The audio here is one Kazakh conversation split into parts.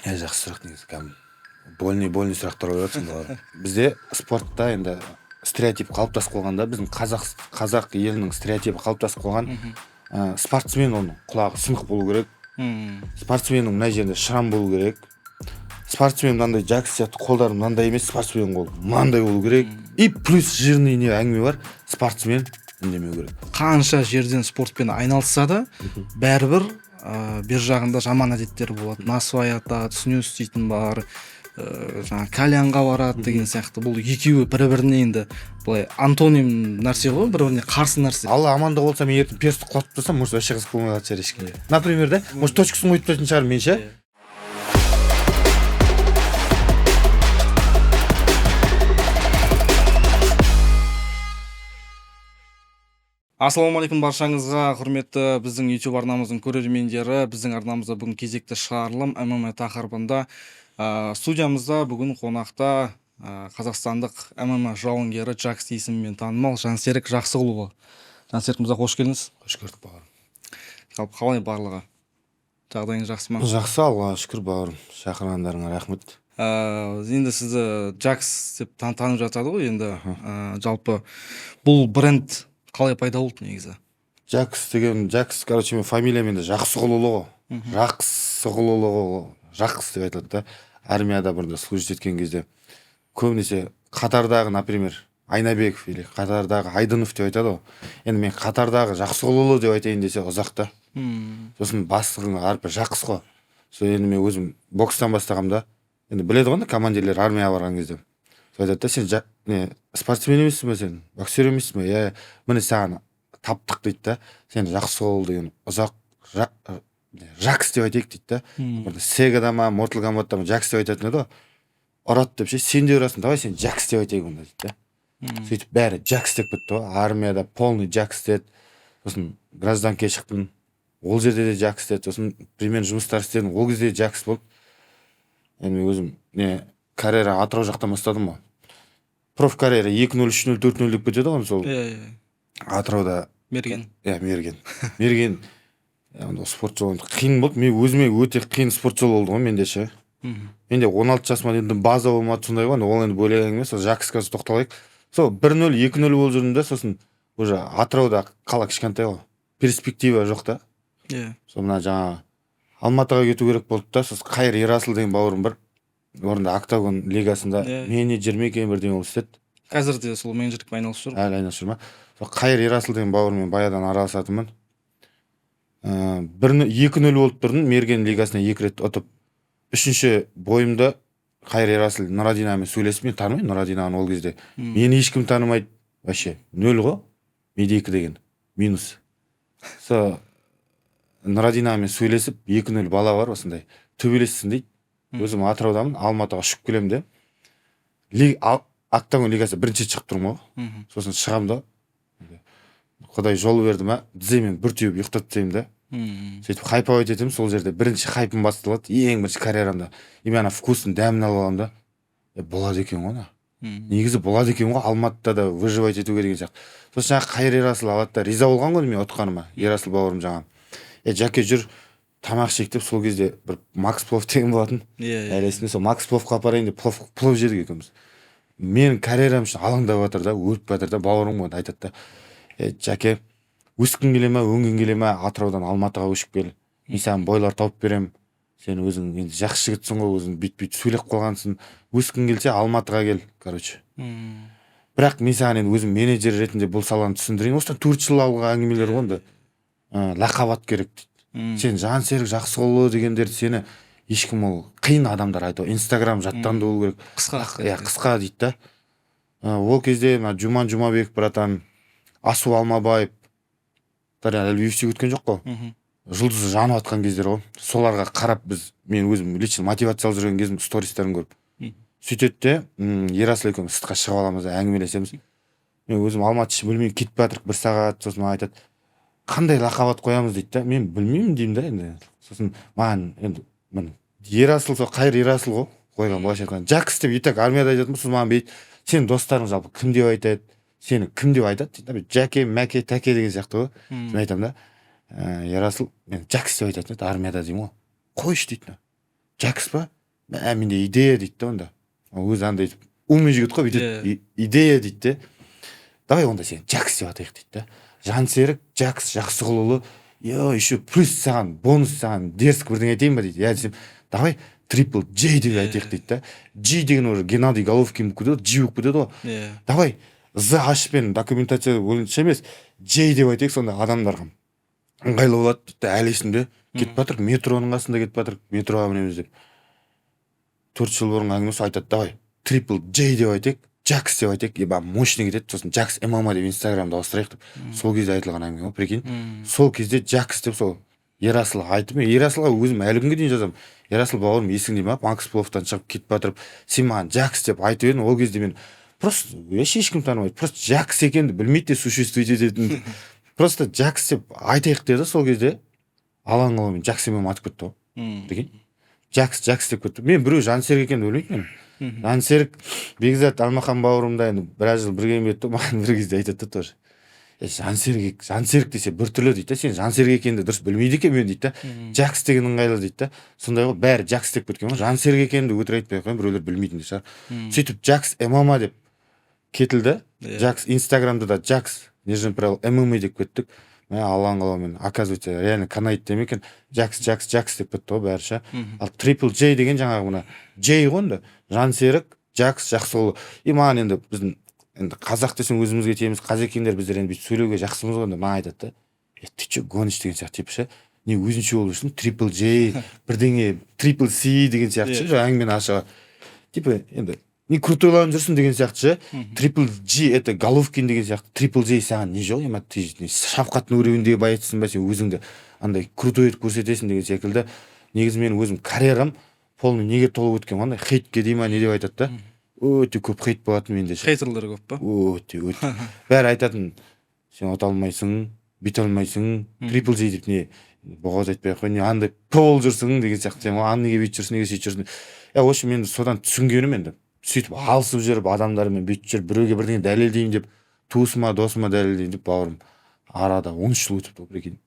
Жақсы сұрақ негізі больный сұрақтар қойып жатрсың бұлар. Бізде спортта енді стереотип қалыптасып қалғанда біздің қазақ елінің стереотипі қалыптасып қалған. Спортсмен оның құлағы сынық болу керек. Спортсменнің мына жерінде шрам болу керек. Спортсмен мынандай Джакс сияқты қолдары мынандай емес, спортсмен қол мынандай болу керек. И плюс жирный не әңгіме бар, спортсмен үндемеу керек. Қанша жерден спортпен айналысса да, бәрібір бер жағында жаман әдеттер болады. Насвай атады, түсіне істейтін бар, жаңа кальянға барады деген сияқты. Бұл екеуі бір-біріне енді былай антоним нәрсе ғой, бір-біріне қарсы нәрсе. Алла аманда болса, мен ертең персті құлатып тастасам, может вообще қызық болмай қалатын шығар ешкімге. Например, да, может точкасын қойып тастайтын шығар мен ше. Ассалаумағалейкум баршаңызға, құрметті біздің YouTube арнамыздың көрермендері. Біздің арнамызда бүгін кезекті шығарылым ММА тақырыбында. Студиямызда бүгін қонақта қазақстандық ММА жауынгері Джакс есімімен танымал Жансерік Жақсығұлұлы. Жансерік мырза, қош келдіңіз. Қош көрдік бауырым. Жалпы қалай барлығы? Жағдайыңыз жақсы ма? Жақсы, Аллаға шүкір бауырым. Шақырғандарыңа рахмет. Енді сізді Джакс деп танып жатады ғой енді. Жалпы бұл бренд қалай пайда болды негізі? Джакс, короче, мен фамилиям енді Жақсығұлұлы ғой. Жақсығұлұлы, Жақс деп айтылады да. Армияда бұрында служить еткен кезде көбінесе қатардағы, например, Айнабеков или қатардағы Айдынов деп айтады ғой. Енді мен қатардағы Жақсығұлұлы деп айтайын десе ұзақта. Сосын бастығың әрпі Жақс қой. Сол енді мен өзім бокстан бастағамда, енді біледі ғой командирлер армияға барған кезде. Сол айтады да, сен спортсмен емессің бе, сен боксер емессің бе? Міне саған таптық дейді да. Сен Жақсығұлы деген ұзақ Жакс деп айтайық дейді да. Burada Сегада ма, Mortal Kombat'та ма Жакс деп айтатын еді ғой. Ұрады деп ше, сен де ұрасың, давай сен Жакс деп айтайық онда дейді да. Сөйтіп бәрі Жакс деп кетті ғой. Армияда полный Жакс деді. Сосын гражданкеге шықтым. Ол жерде де Жакс деді. Сосын примерно жұмыстар істедім. Ол кезде Жакс болды. Енді мен өзім карьера Атырау жақтан бастадым ғой. Проф карьера 2-0, 3-0, 4-0 деп кетеді ғой сол. Атырауда Мерген. Мерген. Спорт жолы қиын болды. Мен өзіме өте қиын спорт жолы болды ғой менде ше. Менде 16 жасыма енді база болмады сондай ғой. Ол енді бөлек әңгіме. Сол Жаксқа тоқталайық. Сол 1-0, 2-0 болып жүрдім да, сосын уже Атырауда қала кішкентай ғой. Перспектива жоқ та. Сол мына жаңа Алматыға кету керек болды да, сосын Қайыр Ерасыл деген бауырым бар. Орында Октагон лигасында менеджер ме екен бірдеңе болып істеді. Қазір де сол менеджерлікпен айналысып жүр. Әлі айналысып жүр ма? Сол Қайыр Ерасыл деген бауырыммен баяғыдан араласатынмын. 2-0 болып тұрдым, Мерген лигасына 2 рет ұтып. 3-ші бойымда Қайыр Ерасыл Нұрадинамен сөйлесіп, мен танымаймын Нұрадинаны ол кезде. Мені ешкім танымайды. Вообще 0 ғой. Менде 2 деген минус. Сол Нұрадинамен сөйлесіп, 2-0 бала бар осындай. Төбелессін дейді. Өзім Атыраудамын, Алматыға ұшып келем де. Октагон лигасы бірінші шығып тұрмын ғой. Сосын шығам да. Құдай жол берді ма, тіземен бір түйіп ұйықтат деймін да. Сөйтіп хайпауэт етемін, сол жерде бірінші хайпым басталады, ең бірінші карьерамда. И мен вкусын дәмін алып аламын да. Болады екен ғой. Негізі болады екен ғой, Алматыда да выживать ету керек сияқты. Сосын жаңа Қайыр Ерасыл алады да, риза болған ғой мен ұтқаныма. Ерасыл бауырым жаңа. Жаке жүр, тамақ шек деп, сол кезде бір Макс Плов деген болатын. Әлесінде сол Макс Пловқа апарайын деп плов жедік екенбіз. Менің карьерам үшін алаңдап жатыр да, өріп жатыр да, бауырым ғой айтады да. Жаке, өскің келе ма, өңгің келе ма, Атыраудан Алматыға өшіп кел. Мен саған бойлар тауып берем. Сен өзің енді жақсы жігітсің ғой, өзің бүйтіп сөйлеп қалғансың. Өскің келсе Алматыға кел, короче. Бірақ мен саған енді өзім менеджер ретінде бұл саланы түсіндірейін. Осыдан 4 жыл алға әңгімелер ғой. Лақап ат керек дейді. Сен Жансерік Жақсығұлы дегендерді сені ешкім ол қиын адамдар айтады. Инстаграм жаттанды болу керек. Қысқа дейді да. Ол кезде Жуман Жұмабек братан, Асу Алмабаев әлі UFC өткен жоқ қой. Жұлдызы жанып атқан кездер ғой. Соларға қарап мен өзім лично мотивациялы жүрген кезім стористарын көріп. Сөйтеді де, Ерасыл екеуміз сыртқа шығып аламыз, әңгімелесеміз. Мен өзім Алматы іші білмеймін, кетіп жатырық 1 сағат, сосын айтады, қандай лақап ат қоямыз дейді да. Мен білмеймін деймін да енді. Сосын маған енді Ерасыл, сол Қайыр Ерасыл ғой қойған былайша айтқанда. Жакс деп итак армияда айтатын болса, маған бейт, сенің достарың жалпы кім деп айтады? Сені кім деп айтады дейді. Жаке, Мәке, Тәке деген сияқты ғой. Мен айтамын да. Ерасыл, мен Жакс деп айтатын еді армияда деймін ғой. Қойшы дейді. Жакс па? Менде идея дейді да онда. Өзі андай умный жігіт қой, бүйтеді. Идея дейді де. Давай онда сен Жакс деп атайық дейді да. Жансерік, Жакс, Жақсығұлұлы. Еще плюс саған, бонус саған дерзк бірдеңе айтайын ба дейді. Я десем, давай Triple J деп айтайық дейді да. G деген уже Геннадий Головкин болып кетеді, G болып кетеді ғой. Давай Z ашпен документация бойынша емес, J деп айтайық, сонда адамдарға ыңғайлы болады дейді. Әлі есімде кетіп жатыр, метроның қасында кетіп жатыр, метроға мінеміз деп. 4 жыл бұрын әңгімесі айтады, давай Triple J деп айтайық, Жакс деп айтайық, еба мощный кетеді, сосын Жакс ММА деп инстаграмда ауыстырайық деп. Сол кезде айтылған әңгіме ғой, прикинь. Сол кезде Жакс деп сол Ерасыл айтып, мен Ерасылға өзім әлі күнге дейін жазамын. Ерасыл бауырым, есіңде ма, Макспловтан шығып кетіп жатырып, сен маған Жакс деп айтып едің. Ол кезде мен просто ешкім танымайды, просто Жакс екенді білмейді де существует ететін. Просто Жакс деп айтайық деді сол кезде. Алаңғалаумен Жакс ММА атып кетті ғой. Прикинь. Жакс деп кетті. Мен біреу Жансерік екенді білмейтін. Жансерік Бекзат Алмахан бауырымда енді біраз жыл бірге еңбек етті, маған бір кезде айтады тоже. Жансерік десе біртүрлі дейді да, сен Жансерік екенді дұрыс білмейді екен мен дейді да. Жакс деген ыңғайлы дейді да. Сондай ғой, бәрі Жакс деп кеткен ғой. Жансерік екенді өтірік айтпай ақ қойын, біреулер білмейтін де шығар. Сөйтіп Жакс ММА деп кетілді. Жакс Инстаграмда да Жакс нежный правил ММА деп кеттік. Мен алаңғалаумен, оказывается, реально канает деме екен. Жакс деп кетті ғой бәрі ше. Ал Triple J деген жаңағы мына J ғой енді. Жансерік, Жакс, Жақсығұлы. И маған енді біздің енді қазақ десең өзімізге тиеміз, қазекеңдер біздер енді бүйтіп сөйлеуге жақсымыз ғой, маған айтады да. Ты че гонишь деген сияқты типа ше. Не өзінше болып жүрсің, Triple J, бірдеңе Triple C деген сияқты ше, әңгімені ашыға. Типа енді не крутой жүрсің деген сияқты ше. Triple G это Головкин деген сияқты. Triple J саған не жоқ, ема ты шафқаттың уровеньдегі байытсың ба, сен өзіңді андай крутой етіп көрсетесің деген секілді. Негізі мен өзім карьерам полный неге толып өткен, андай хейтке дей ма не деп айтады да. Өте көп хейт болатын менде. Хейтерлер көп па? Өте. Бәрі айтатын, сен ота алмайсың, бүйте алмайсың, Triple J деп не боғауыз айтпай ақ қой, не андай пол жүрсің деген сияқты, сен аны неге бүйтіп жүрсің, неге сөйтіп жүрсің. Осы мен содан түсінгенім енді. Сөйтіп алысып жүріп адамдармен бүйтіп жүріп біреуге бірдеңе дәлелдейін деп, туысыма, досыма дәлелдейін деп, бауырым арада 13 жыл өтіпті, прикинь.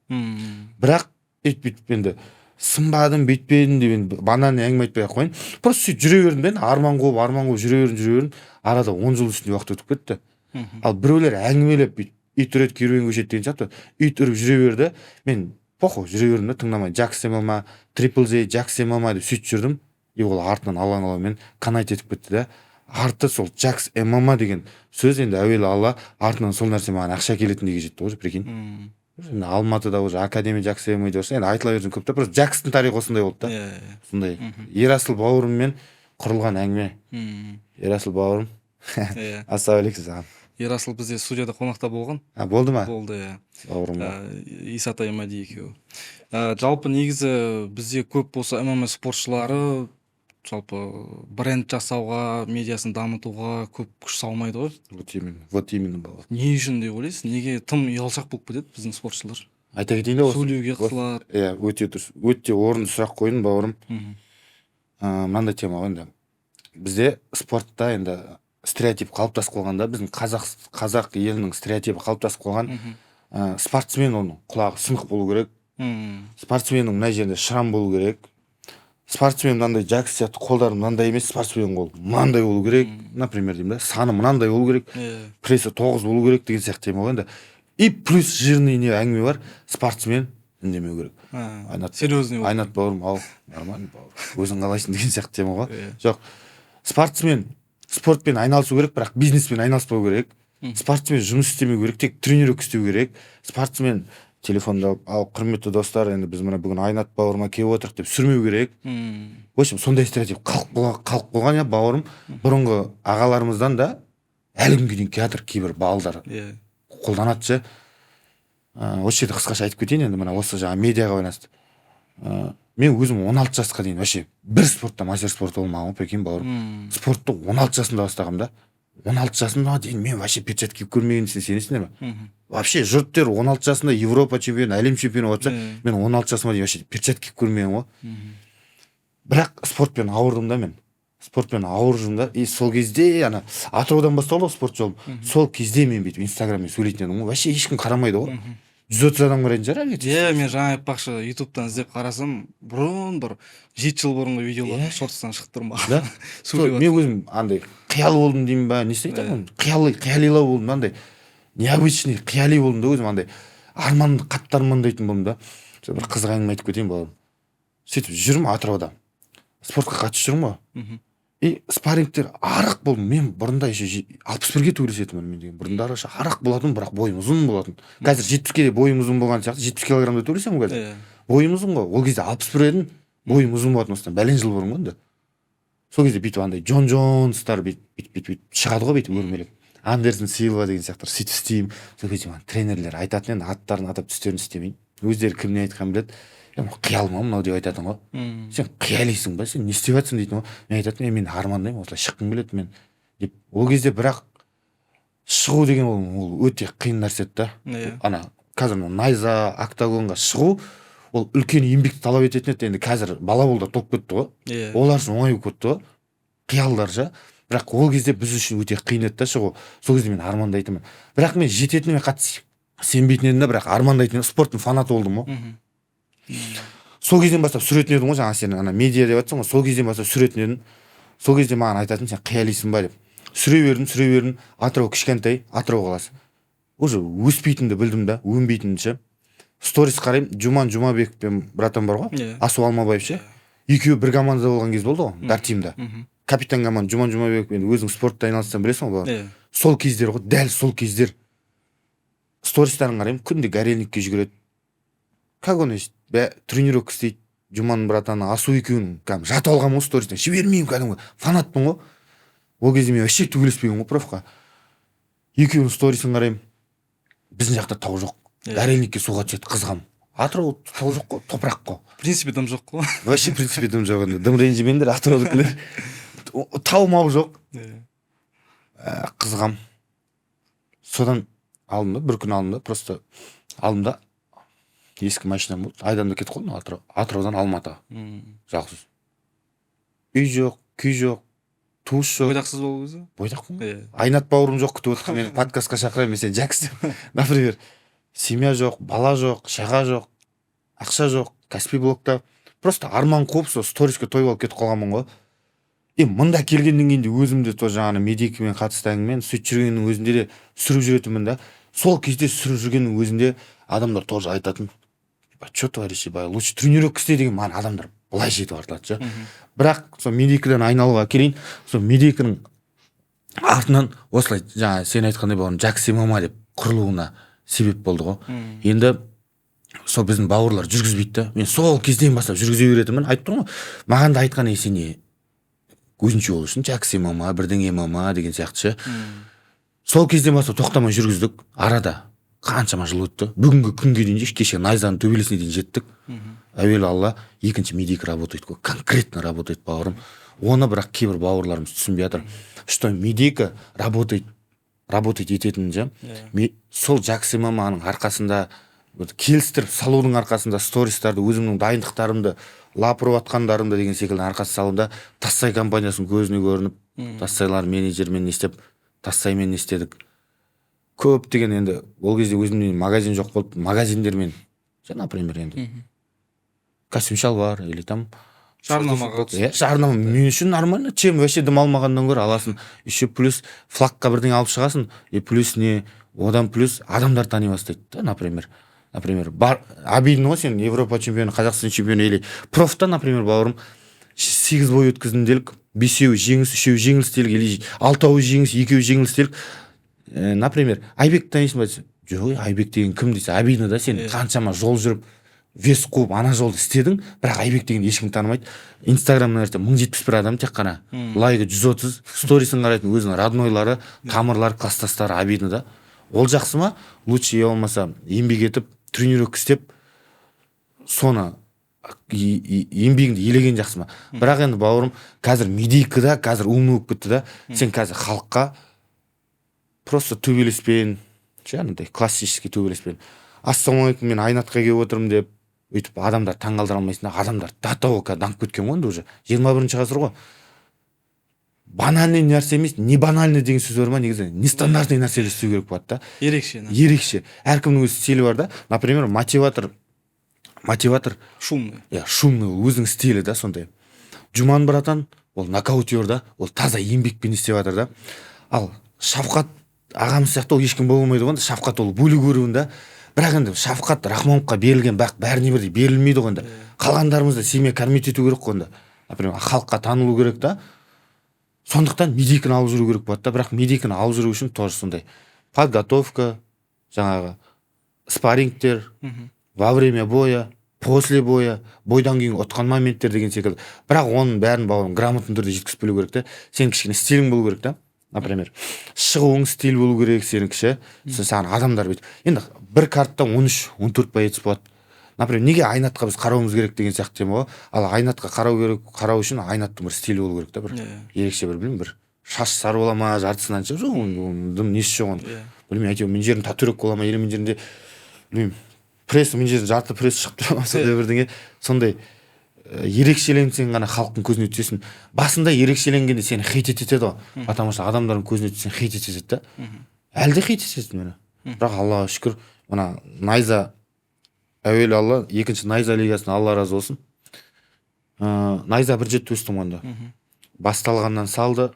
Бірақ бүйтіп енді сынбадым, бүйтпедім деп банан әңгіме айтпай ақ қойын. Просто сөйтіп жүре бердім де, арман қуып жүре бердім. Арада 10 жыл үстінде уақыт өтіп кетті. Ал біреулер әңгімелеп бүйтіп ит үреді керуен көшеді деген сияқты, ит үріп жүре берді. Мен похуй жүре бердім да, тыңдамай. Жакс ММА, Triple J, Жакс ММА деп сөйтіп жүрдім. И ол артынан алаңғалаумен канайт етіп кетті да. Арты сол Жакс ММА деген сөз енді әуелі алла, артынан сол нәрсе маған ақша келетіндіге жетті ғой, прикинь. Алматыда уже Академия Жакс ММА деп енді айтыла берген көп та, просто Жакстың тарихы осындай болды да. Сондай. Ерасыл бауырыммен құрылған әңгіме. Ерасыл бауырым. Ассалаумағалейкум саған. Ерасыл бізде студияда қонақта болған. Болды ма? Болды, бауырым. Исатай Мади екеуі. Жалпы негізі бізде көп болса ММА спортшылары жалпы бренд жасауға, медиасын дамытуға көп күш салмайды ғой. Вот именно бауыр. Не үшін деп ойлайсыз? Неге тым ұялшақ болып кетеді біздің спортшылар? Айта кетейін да, сөйлеуге қысылады. Өте орынды сұрақ қойдың, бауырым. Мынандай тема ғой енді. Бізде спортта енді стереотип қалыптасып қалғанда, біздің қазақ елінің стереотипі қалыптасып қалған, спортсмен оның құлағы сынық болу керек. Спортсменнің мына жерінде шрам болу керек. Спортсмен мынандай Жакс сияқты қолдары мынандай емес, спортсмен қол мынандай болу керек, например деймін да, саны мынандай болу керек, прессы 9 болу керек деген сияқты тема ғой енді. И плюс жирный не әңгіме бар, спортсмен үндемеу керек. Серьезный Айнат бауырым, ал нормально бауыр, өзің қалайсың деген сияқты тема ғой. Жоқ, спортсмен спортпен айналысу керек, бірақ бизнеспен айналыспау керек. Спортсмен жұмыс істемеу керек, тек тренировка істеу керек. Спортсмен телефонда ал құрметті достар, енді біз мына бүгін Айнат бауырыма келіп отырық деп сүрмеу керек. В общем, сондай стереотип қалып қойған я бауырым. Бұрынғы ағаларымыздан да әлі күнге дейін келатыр кейбір балдар қолданады ше. Осы жерде қысқаша айтып кетейін енді, мына осы жаңа медиаға байланысты. Мен өзім 16 жасқа дейін вообще бір спортта мастер спорт болмағанмын, прикинь бауырым. Спортты 16 жасымда бастағам да. 16 жасымда дейін мен вообще перчатка киіп көрмегенсің, сенесіңдер ме? Вообще жұрттар 16 жасында Европа чемпионы, әлем чемпионы болса, мен 16 жасыма дейін вообще перчатка киіп көрмеген ғой. Бірақ спортпен ауырдым да мен. Спортпен ауырдым да. И сол кезде ана Атыраудан басталды ғой спорт жолым. Сол кезде мен бүйтіп инстаграммен сөйлейтін едім ғой. Вообще ешкім қарамайды ғой. 130 адам қарайтын шығар әлі. мен жаңа айтпақшы, ютубтан іздеп қарасам, бұрын бір 7 жыл бұрынғы видеолар шортстан шығып тұр маған. Да. Мен өзім андай қиял болдым деймін ба, не істейді ғой, қиялилау болдым, андай необычный қияли болдым да өзім, андай арманды қатты армандайтын болдым да. Бір қызық әңгіме айтып кетейін балам. Сөйтіп жүрмін Атырауда, спортқа қатысып жүрмін ғой. И спаррингтер арақ болдым. Мен бұрында еще 61-ге төбелесетінмін мен деген. Бұрындары арақ болатын, бірақ бойым ұзын болатын. Қазір 70-ке де бойым ұзын болған сияқты, 70 килограммда төбелесемін қазір. Бойым ұзын ғой. Ол кезде 61 едім, бойым ұзын болатын осыдан бәлен жыл бұрын ғой. Сол кезде бүйтіп андай Джон Джонстар бүйтіп шығады ғой бүйтіп өрмелеп. Андерсон Силва деген сияқтар сөйтіп істеймін. Сол кезде тренерлер айтатын енді аттарын атап түстерін істемейін. Өздері кімне айтқанын біледі. Қиял ма мынау деп айтатын ғой. Сен қиялисың ба, сен не істеп жатсың дейтін ғой. Мен айтатын, мен армандаймын, осылай шыққым келеді мен деп. Ол кезде бірақ шығу деген ол өте қиын нәрсе еді да. Ана қазір найза, октагонға шығу ол үлкен еңбекті талап ететін еді. Енді қазір бала болда толып кетті ғой. Олар үшін оңай болып кетті ғой. Қиялдар жа. Бірақ ол кезде біз үшін өте қиын еді да шығу. Сол кезде мен армандайтынмын. Бірақ мен жететініне қатты сенбейтін едім да, бірақ армандайтын, спорттың фанаты болдым ғой. Сол кезден бастап сүретін едім ғой, жаңа сен ана медиа деп жатсың ғой, сол кезден бастап сүретін едім. Сол кезде маған айтатын, сен қиялисың ба деп. Сүре бердім. Атырау кішкентай, Атырау қаласы. Уже өспейтінді білдім да, өнбейтінді ше. Сторис қараймын, Жуман Жұмабеков пен братан бар ғой, Асу Алмабаев ше. Екеуі бір командада болған кез болды ғой, Дартимда. Капитан команда Жуман Жұмабеков, енді өзің спортта айналыссаң білесің ғой. Сол кездер ғой, дәл сол кездер. Стористарын қараймын, күнде Горельникке жүгіреді. Как он есть? Тренировка істейді. Жуман братаны Асу екеуін кәдімгі жатып алғанмын ғой стористен. Жібермеймін, кәдімгі фанатпын ғой. Ол кезде мен вообще төбелеспеген ғой профқа. Екеуінің сторисін қараймын. Біздің жақта тау жоқ. Горельникке суға түседі, қызғам. Атырау тау жоқ қой, топырақ қой. В принципе дым жоқ қой. Вообще в принципе дым жоқ енді. Дым ренжімеңдер, Атыраудікілер. Тау мау жоқ. Қызғам. Содан алдым да, бір күн алдым да, просто алдым да. Ескі машинам болды. Айдамда кетіп қалдым Атыраудан Алматыға. Жалғыз. Үй жоқ, күй жоқ, туыс жоқ. Бойдақсыз болу өзі? Бойдақпын. Айнат бауырым жоқ күтіп отыр. Мені подкастқа шақырайын, мен сен Жакс деп. Например, семья жоқ, бала жоқ, шаға жоқ, ақша жоқ, Каспий блокта. Просто арман қуып, сол сториске тойып алып кетіп қалғанмын ғой. Мында келгеннен кейін де өзімде то жаңағы медикамен қатысты әңгімен сөйтіп жүргеннің өзінде де сүріп жүретінмін да. Сол кезде сүріп жүргеннің өзінде адамдар тоже айтатын. Что творишь, лучше тренировка істе деген маған адамдар былай жетіп артылады ше. Бірақ сол медикадан айналуға келейін. Сол медиканың артынан осылай жаңа сен айтқандай болған Жакс ММА деп құрылуына себеп болды ғой. Енді сол біздің бауырлар жүргізбейді да. Мен сол кезден бастап жүргізе беретінмін. Айтып тұрмын ғой. Маған да айтқан сен өзінше ол үшін Жакс ММА, бірдің ММА деген сияқты ше. Сол кезден бастап тоқтамай жүргіздік. Арада қаншама жыл өтті. Бүгінгі күнге дейін кеше найзаның төбелесіне дейін жеттік. Әуелі Алла, екінші медик работает, конкретно работает бауырым. Оны бірақ кейбір бауырларымыз түсінбей жатыр. Что медика работает ететінін же. Сол Жакс ММАның арқасында келістіріп салудың арқасында стористарды, өзімнің дайындықтарымды, лапырып атқандарымды деген секілді арқасы салымда Тассай компаниясының көзіне көрініп, Тассайлар менеджермен не істеп, Тассаймен не істедік. Көп деген енді ол кезде өзімнен магазин жоқ болды, магазиндермен например енді костюм шалбар или там жарнама мен үшін нормально, чем вообще дым алмағаннан гөрі аласың, еще плюс флагқа бірдеңе алып шығасың, и плюс не одан плюс адамдар тани бастайды да. Например бар обидно ғой, сен Европа чемпионы, Қазақстан чемпионы или профта, например, бауырым 8 бой өткіздің делік, 5-еуі жеңіс, 3-еуі жеңіліс делік, или 6-ауы жеңіс, 2-еуі жеңіліс делік. Например, Айбек танисың ба? Жоқ, Айбек деген кім дейсі? Обидно да, сен қаншама жол жүріп, вес қуып, ана жолды істедің, бірақ Айбек деген ешкім танымайды. Инстаграмнан 1071 адам тек қана, лайгі 130, сторисін қарайтын өзінің роднойлары, тамырлары, кластастары. Обидно да. Ол жақсы ма? Лучше я болмаса еңбек етіп, тренировка істеп, соны еңбегіңді елеген жақсы ма? Бірақ енді бауырым, қазір медикада, қазір умный болып кетті да. Сен қазір халыққа просто төбелеспен, жаңағыдай классический төбелеспен. Ассалаумағалейкум, мен Айнатқа келіп отырмын деп, өйтіп адамдар таңғалдыра алмайсың да. Адамдар датауы дамып кеткен ғой енді уже. 21-ші ғасыр ғой. банальный нәрсе емес, не банальный деген сөз бар ма негізі, нестандартный нәрселер істеу керек болады да. Ерекше. Әркімнің өз стилі бар да. Например, мотиватор шумный. Шумный, өзінің стилі да сондай. Жуман братан, ол нокаутер да, ол таза еңбекпен істеп жатыр да. Ал Шафқат ағамыз сияқты ол ешкім бола алмайды ғой. Шафқат ол бөлу көруін да. Бірақ енді Шафқат Рахмановқа берілген бақ бәріне бірдей берілмейді ғой. Қалғандарымызды семья кормить ету керек қой. Например, халыққа танылу керек да. Сондықтан медиканы алып жүру керек болады да. Бірақ медиканы алып жүру үшін тоже сондай подготовка, жаңағы спаррингтер, во время боя, после боя, бойдан кейін отқан моменттер деген секілді. Бірақ оның бәрін бауырым грамотный түрде жеткізіп білу керек та. Сен кішкене стилің болу керек та. Например, шығуың стиль болу керек сенікі ше. Саған адамдар бет. Енді бір карттан 13-14 боец болады. Например, неге айнатқа біз қарауымыз керек деген сияқты тема ғой. Ал айнатқа қарау үшін айнаттың бір стилі болу керек та, бір ерекше бір білмеймін, бір шаш сары бола ма, жартысынан жоқ, оның несі жоқ оның. Білмеймін, әйтеуір мен жерім татуировка бола ма, или мен жерімде білмеймін, пресс, мен жерде жарты пресс шығып тұра ма, сондай бірдеңе. Сондай ерекшеленсең ғана халықтың көзіне түсесің. Басында ерекшеленгенде сені хейт етеді ғой. Потому что адамдардың көзіне түссең хейт етеді да. Әлі де хейт етеді мені. Бірақ Аллаға шүкір, мына Найза әуелі Алла, екінші Найза лигасына Алла разы болсын. Найза бір жетті өстім онда. Басталғаннан салды,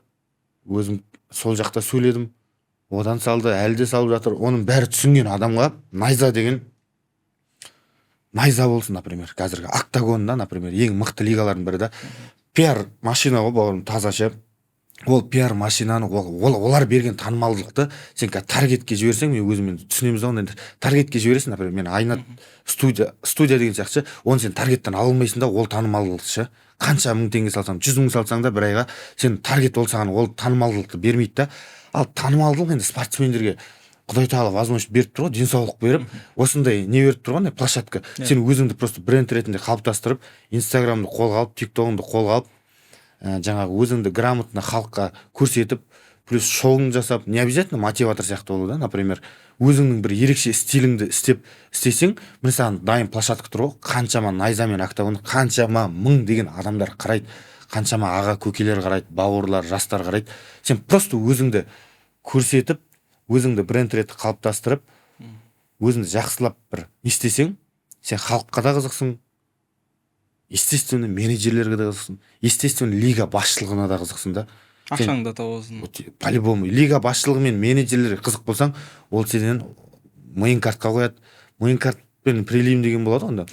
өзім сол жақта сөйледім. Одан салды, әлі де салып жатыр. Оның бәрі түсінген адамға Найза деген Найза болсын, например, қазіргі октагонда, например, ең мықты лигалардың бірі да. Пиар машина ғой, бауырым, тазаша. Ол пиар машинаны, олар берген танымалдылықты сен таргетке жіберсең, мен өзіммен түсінеміз да, оны таргетке жібересің, например, мен айнат студия деген сияқты, оны сен таргеттен ала алмайсың да, ол танымалдылықты ше. Қанша 1000 теңге салсаң, 100 мың салсаң да бір айға сен таргет ол саған ол танымалдылықты бермейді да. Ал танымалдылық енді спортсмендерге Құдай тағала возможность беріп тұр ғой, денсаулық беріп, осындай не беріп тұр ғой, площадка. Сен өзіңді просто бренд ретінде қалыптастырып, Инстаграмды қолға алып, ТикТогыңды қолға алып, жаңағы өзіңді грамотно халыққа көрсетіп, плюс шоуын жасап, не обязательно мотиватор сияқты болу да, например, өзіңнің бір ерекше стиліңді істесең, міне саған дайын площадка тұр ғой, қаншама Найза мен октагон, қаншама 1000 деген адамдар қарайды, қаншама аға көкелер қарайды, бауырлар, жастар қарайды. Сен просто өзіңді көрсетіп, өзіңді бренд ретінде қалыптастырып, өзіңді жақсылап бір істесең, сен халыққа да қызықсың, естественно менеджерлерге де қызықсың, естественно лига басшылығына да қызықсың да. Ақшаңды табасың. По-любому лига басшылығы мен менеджерлерге қызық болсаң, ол сенен миын картқа қояды. Миын картпен прилим деген болады онда.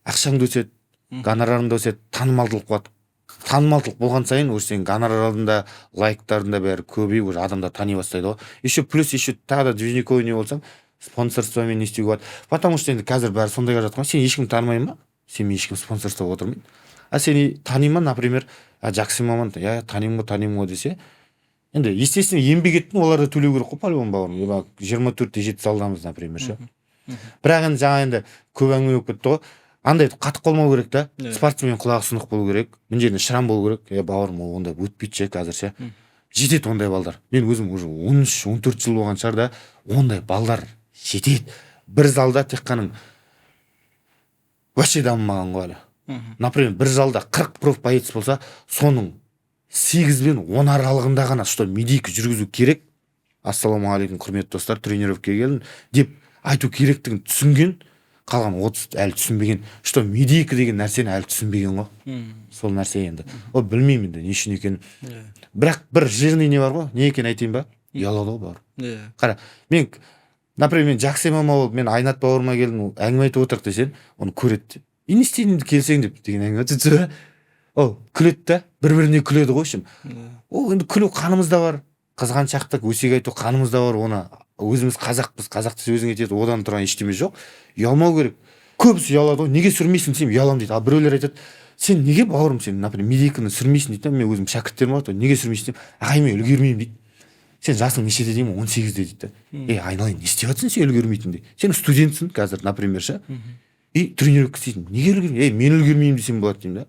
Ақшаңды өседі, гонорарың да өседі, танымалдылық болады. Танымалдылық болған сайын уже сенің гонорарыңда, лайктарында бәрі көбейіп, уже адамдар тани бастайды ғой. Еще плюс еще тағы да движниковый не болсаң, спонсорствомен не істеуге болады. Потому что енді қазір бәрі сондайға жатқан. Сен ешкім танымай ма? Сен ешкім спонсорство отырмайды. А сен танима, например, жақсы маман, танимын ғой десе, енді естественно еңбек еттің, оларды төлеу керек қой, по-любому бауырым. 24-те 7 салдамыз, например, ше. Бірақ енді жаңа енді көп әңгіме болып кетті ғой. Андай қатып қалмау керек та. Спортсмен құлағы сынық болу керек. Мына жерінде шрам болу керек. Бауырым, ол ондай өтпейді ше қазір ше. Жетеді ондай балдар. Мен өзім уже 13-14 жыл болған шығар да, ондай балдар жетеді. Бір залда тек қана вообще дамымаған ғой әлі. Например, бір залда 40 профбоец болса, соның 8 бен 10 аралығында ғана что медик жүргізу керек. Ассалаумағалейкум, құрметті достар, тренировкаға келдім деп айту керектігін түсінген, қалған 30 әлі түсінбеген. Что медик деген нәрсені әлі түсінбеген ғой. Сол нәрсе енді. Ол білмеймін енді не үшін екенін. Бірақ бір жирный не бар ғой, не екенін айтайын ба? Ұялады ғой бауыр. Қара, мен, например, мен жақсы мама болып, мен Айнат бауырыма келдім, әңгіме айтып отырық десең, оны көреді. И не істеймін келсең деп деген әңгіме айтып. Ол күледі да, бір-біріне күледі ғой шым. Ол енді күлу қанымызда бар. Қызғаншақтық, өсек айту қанымызда бар. Оны өзіміз қазақпыз, қазақты сөзің етеді, одан тұрған ештеме жоқ. Ұялмау керек. Көбісі ұялады ғой. Неге сүрмейсің сен? Ұялам дейді. Ал біреулер айтады, сен неге бауырым сен, например, медиканы сүрмейсің дейді. Мен өзім шәкірттерім бар, неге сүрмейсің деп, ағай мен үлгермеймін дейді. Сен жасың нешеде деймін, 18-де дейді. Айналайын, не істеп жатсың сен үлгермейтіндей? Сен студентсің қазір, например, ше. И тренировка істейсің. Неге үлгермеймін? Мен үлгермеймін десем болады деймін да.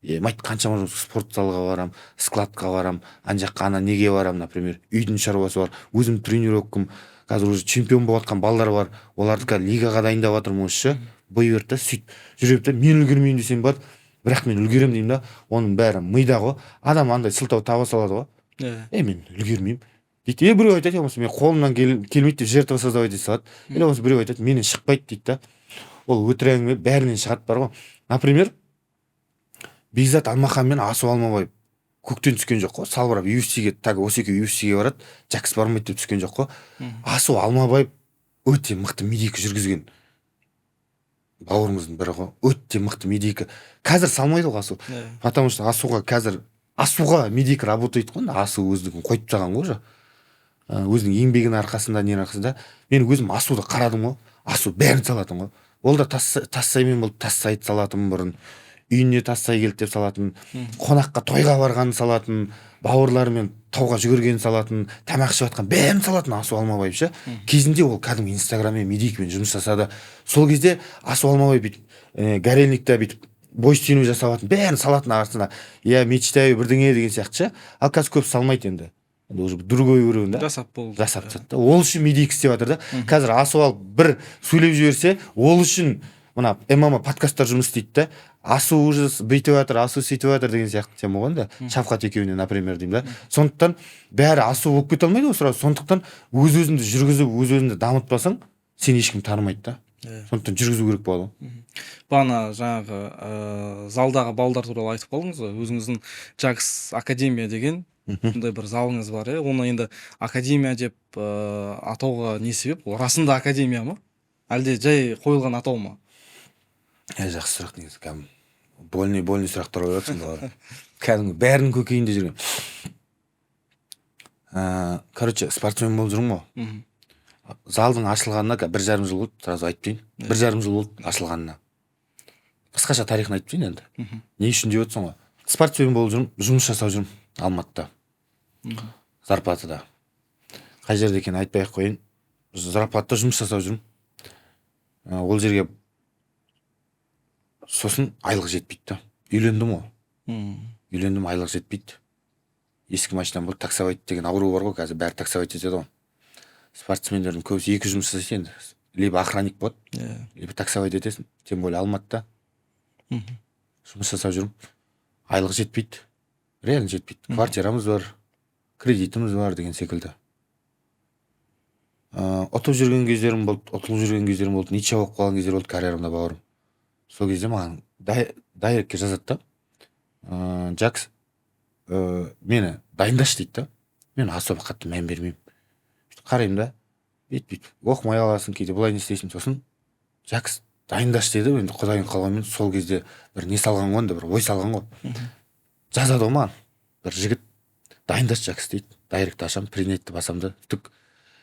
Майт қаншама спорт залға барам, складқа барам, ана жаққа ана неге барам, например, үйдің шаруасы бар, өзім тренировкам, қазір уже чемпион болатқан балдар бар, оларды қазір лигаға дайындап жатырмын осы, бой берді, сөйтіп жүріп та, мен үлгермеймін десем болады, бірақ мен үлгерем деймін да, оның бәрі мида ғой, адам андай сылтау таба салады ғой. Мен үлгермеймін дейді. Біреу айтады, болмаса мен қолымнан келмейді деп жертва создавать ете салады. Или болмаса біреу айтады, менен шықпайды дейді да. Ол өтірік әңгіме, бәрінен шығады бар ғой. Например, Бекзат Алмахан мен Асу Алмабаев көктен түскен жоқ қой. Салбырап UFC-ге, так осы екеуі UFC-ге барады, Жакс бармайды деп түскен жоқ қой. Асу Алмабаев өте мықты медика жүргізген бауырымыздың бірі ғой. Өте мықты медика. Қазір салмайды ғой Асу. Потому что Асуға медика работает ғой. Асу өздігін қойып тастаған ғой уже. Өзінің еңбегінің арқасында, ненің арқасында. Мен өзім Асуды қарадым ғой. Асу бәрін салатын ғой. Ол да тассаймен болып тассайды салатын бұрын. Үйіне тассай келді деп салатын. Қонаққа тойға барғанын салатын. Бауырларымен тауға жүгіргенін салатын. Тамақ ішіп жатқан бәрін салатын Асу Алмабаев ше. Кезінде ол кәдімгі инстаграммен медикамен жұмыс жасады. Сол кезде Асу Алмабаев бүйтіп горельникте бүйтіп бой сүйену жасаватын, бәрін салатын арасында. Я мечтаю бірдеңе деген сияқты ше. Ал қазір көп салмайды енді. Уже другой уровень да. Жасап болды. Жасап тастады. Ол үшін медик істеп жатыр да. Қазір Асу алып бір сөйлеп жіберсе, ол үшін мына ММА подкасттар жұмыс істейді да. Асу уже бүйтіп жатыр, Асу сөйтіп жатыр деген сияқты тема ғой да. Шафқат екеуіне, например, деймін да. Сондықтан бәрі Асу болып кете алмайды ғой сразу. Сондықтан өз-өзіңді жүргізіп, өз-өзіңді дамытпасаң, сен ешкім танымайды да. Сондықтан жүргізу керек болады. Бағана жаңағы залдағы балдар туралы айтып қалдыңыз ғой. Өзіңіздің Жакс Академия деген сондай бір залыңыз бар, оны енді академия деп атауға не себеп? Ол расында академия ма? Әлде жай қойылған атау ма? Жақсы сұрақ негізі. Кәдімгі больный сұрақтар қойып жатсың. Кәдімгі бәрінің көкейінде жүрген. Короче, спортсмен болып жүрмін ғой. Залдың ашылғанына 1,5 жыл болды, сразу айтпайын. 1,5 жыл болды ашылғанына. Қысқаша тарихын айтпайын енді. Не үшін деп отырсың ғой? Спортсмен болып жүрмін, жұмыс жасап жүрмін Алматыда. Зарплатада. Қай жерде екенін айтпай-ақ қояйын. Зарплатада жұмыс жасап жүрмін. Ол жерге сосын айлық жетпейді. Үйлендім ғой. Үйлендім, айлық жетпейді. Ескі машинам болды, таксовать деген ауру бар ғой, қазір бәрі таксовать етеді ғой. Спортсмендердің көбісі екі жұмыс жасайды енді. Либо охранник болады, либо таксовать етесің. Тем более Алматыда. Жұмыс жасап жүрмін. Айлық жетпейді. Реально жетпейді. Квартирамыз бар, кредитіміз бар деген секілді. Ұтылып жүрген кездерім болды, ниче болып қалған кездер болды карьерамда бауырым. Сол кезде маған дайректке жазады да. Жакс, мені дайындаш дейді да. Мен особо қатты мән бермеймін. Қараймын да, бүйтіп оқымай аласың, кейде былай не істейсің. Сосын Жакс дайындаш деді. Енді құдайын қалғанмен сол кезде бір не салған ғой, бір ой салған ғой. Жазады ғой маған бір жігіт, дайындаш Жакс дейді. Дайректті ашамын, принятті басамды.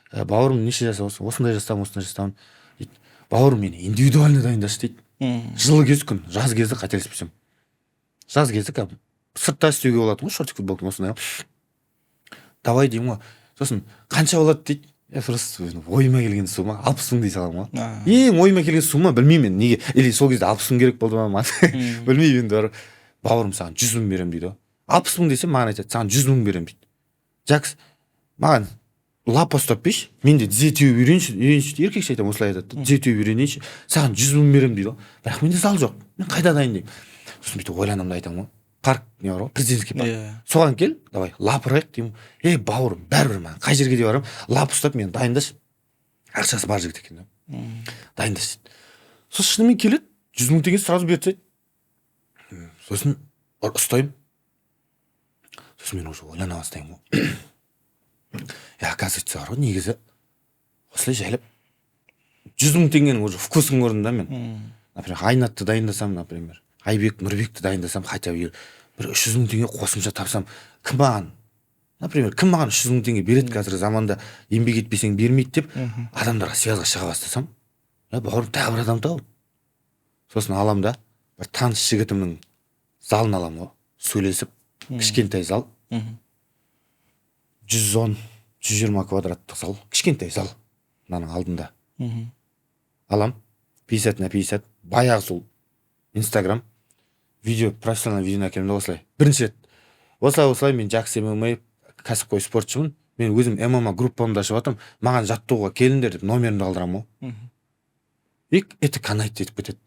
Бауырым неше жасап осындай жасамын дейді. Бауырым мені индивидуально дайындаш дейді. Жылы кез күн, жаз кезді қателеспесем. Жаз кезді кәдімгі сыртта істеуге болады ғой, шортик футболкамен осындай. Давай деймін ғой. Сосын қанша болады дейді. Просто ойыма келген сумма 60 мың дей саламын ғой. Ең ойыма келген сумма білмеймін неге. Или сол кезде 60 мың керек болды ма? Білмеймін енді. Бауырым саған 100 мың беремін дейді. 60 мың десем маған айтады, саған 100 мың беремін дейді. Жакс, маған лапа ұстап берші, мен де тізе теуіп үйренші, еркекше айтамын, осылай айтады. Тізе теуіп үйренейінші, саған 100 мың беремін дейді. Бірақ менде зал жоқ. Мен қайда дайындаймын? Сосын бүйтіп ойланамын да айтамын ғой. Парк не бар ғой, президентский парк. Соған кел, давай, лап ұрайық деймін. Бауырым, бәрібір маған қай жерге де барам, лап ұстап мені дайындаш. Ақшасы бар жігіт екен. Дайындаш дейді. Сосын шынымен келеді, 100 мың теңге сразу берді. Сосын ұстаймын. Сосын мен уже ойлана бастаймын ғой. Оказывается, бар ғой, негізі осылай жайлап 100 мың теңгенің уже вкусын көрдім да мен. Например, Айнатты дайындасам, например, Айбек, Нұрбекті дайындасам, хотя бір 300 мың теңге қосымша тапсам, кім маған 300 мың теңге береді қазіргі заманда, еңбек етпесең бермейді деп, адамдарға связға шыға бастасам, бауырым тағы бір адам тауып. Сосын алам да, бір таныс жігітімнің залын алам ғой, сөйлесіп, кішкентай зал. 110-120 квадраттық зал, кішкентай зал, мынаның алдында. Алам, 50 на 50, баяғы сол Инстаграм, профессионал видеоны әкелімді осылай. Бірінші рет. Осылай мен Жакс ММА кәсіпқой спортшымын. Мен өзім ММА группамды ашып атам, маған жаттығуға келіңдер деп номерімді қалдырамын ғой. Это канает етіп кетеді.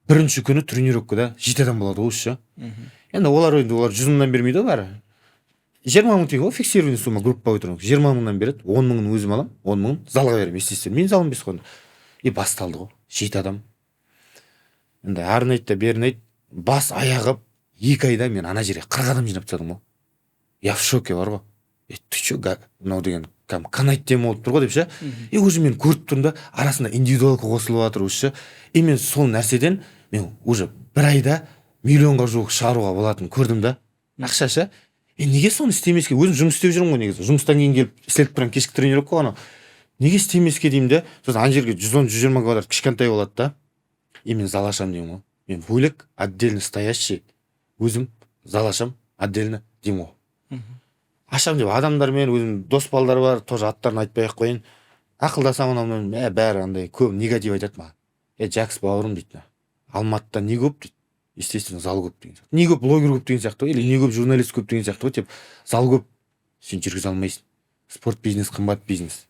Бірінші күні тренировкада 7 адам болады ғой ше. Енді олар 100 мыңнан бермейді ғой бәрі. 20 мың теңге ғой фиксированный сумма групповой турнир 20 мыңнан береді, 10 мыңын өзім алам, 10 мыңын залға беремін, естественно. Мен залым бес қой. И басталды ғой. 7 адам. Енді арын айт та берін айт, бас аяғы 2 айда мен ана жерге 40 адам жинап тастадым ғой. Я в шоке бар ғой. Ты че, мынау деген канайт тема болып тұр ғой деп ше. И уже мен көріп тұрмын да, арасында индивидуалка қосылып жатыр уже ше. И мен сол нәрседен мен уже бір айда миллионға жуық шығаруға болатынын көрдім да. Ақша ше. Неге соны істемеске? Өзім жұмыс істеп жүрмін ғой негізі. Жұмыстан кейін келіп істеліп тұрған кешкі тренировка ғой анау. Неге істемеске деймін де. Сосын ана жерге 110-120 квадрат кішкентай болады да. И мен зал ашамын деймін ғой. Мен бөлек отдельно стоящий өзім зал ашам отдельно деймін ғой. Ашам деп адамдармен өзім дос балдар бар, тоже аттарын айтпай ақ қояйын. Ақылдасам анаумен бәрі андай көп негатив айтады маған. Жакс бауырым дейді. Алматыда не көп дейді. Естественно, зал көп деген сияқты. Не көп блогер көп деген сияқты, или не көп журналист көп деген сияқты ғой, теп зал көп. Сен жүргізе алмайсың. Спорт бизнес қымбат бизнес.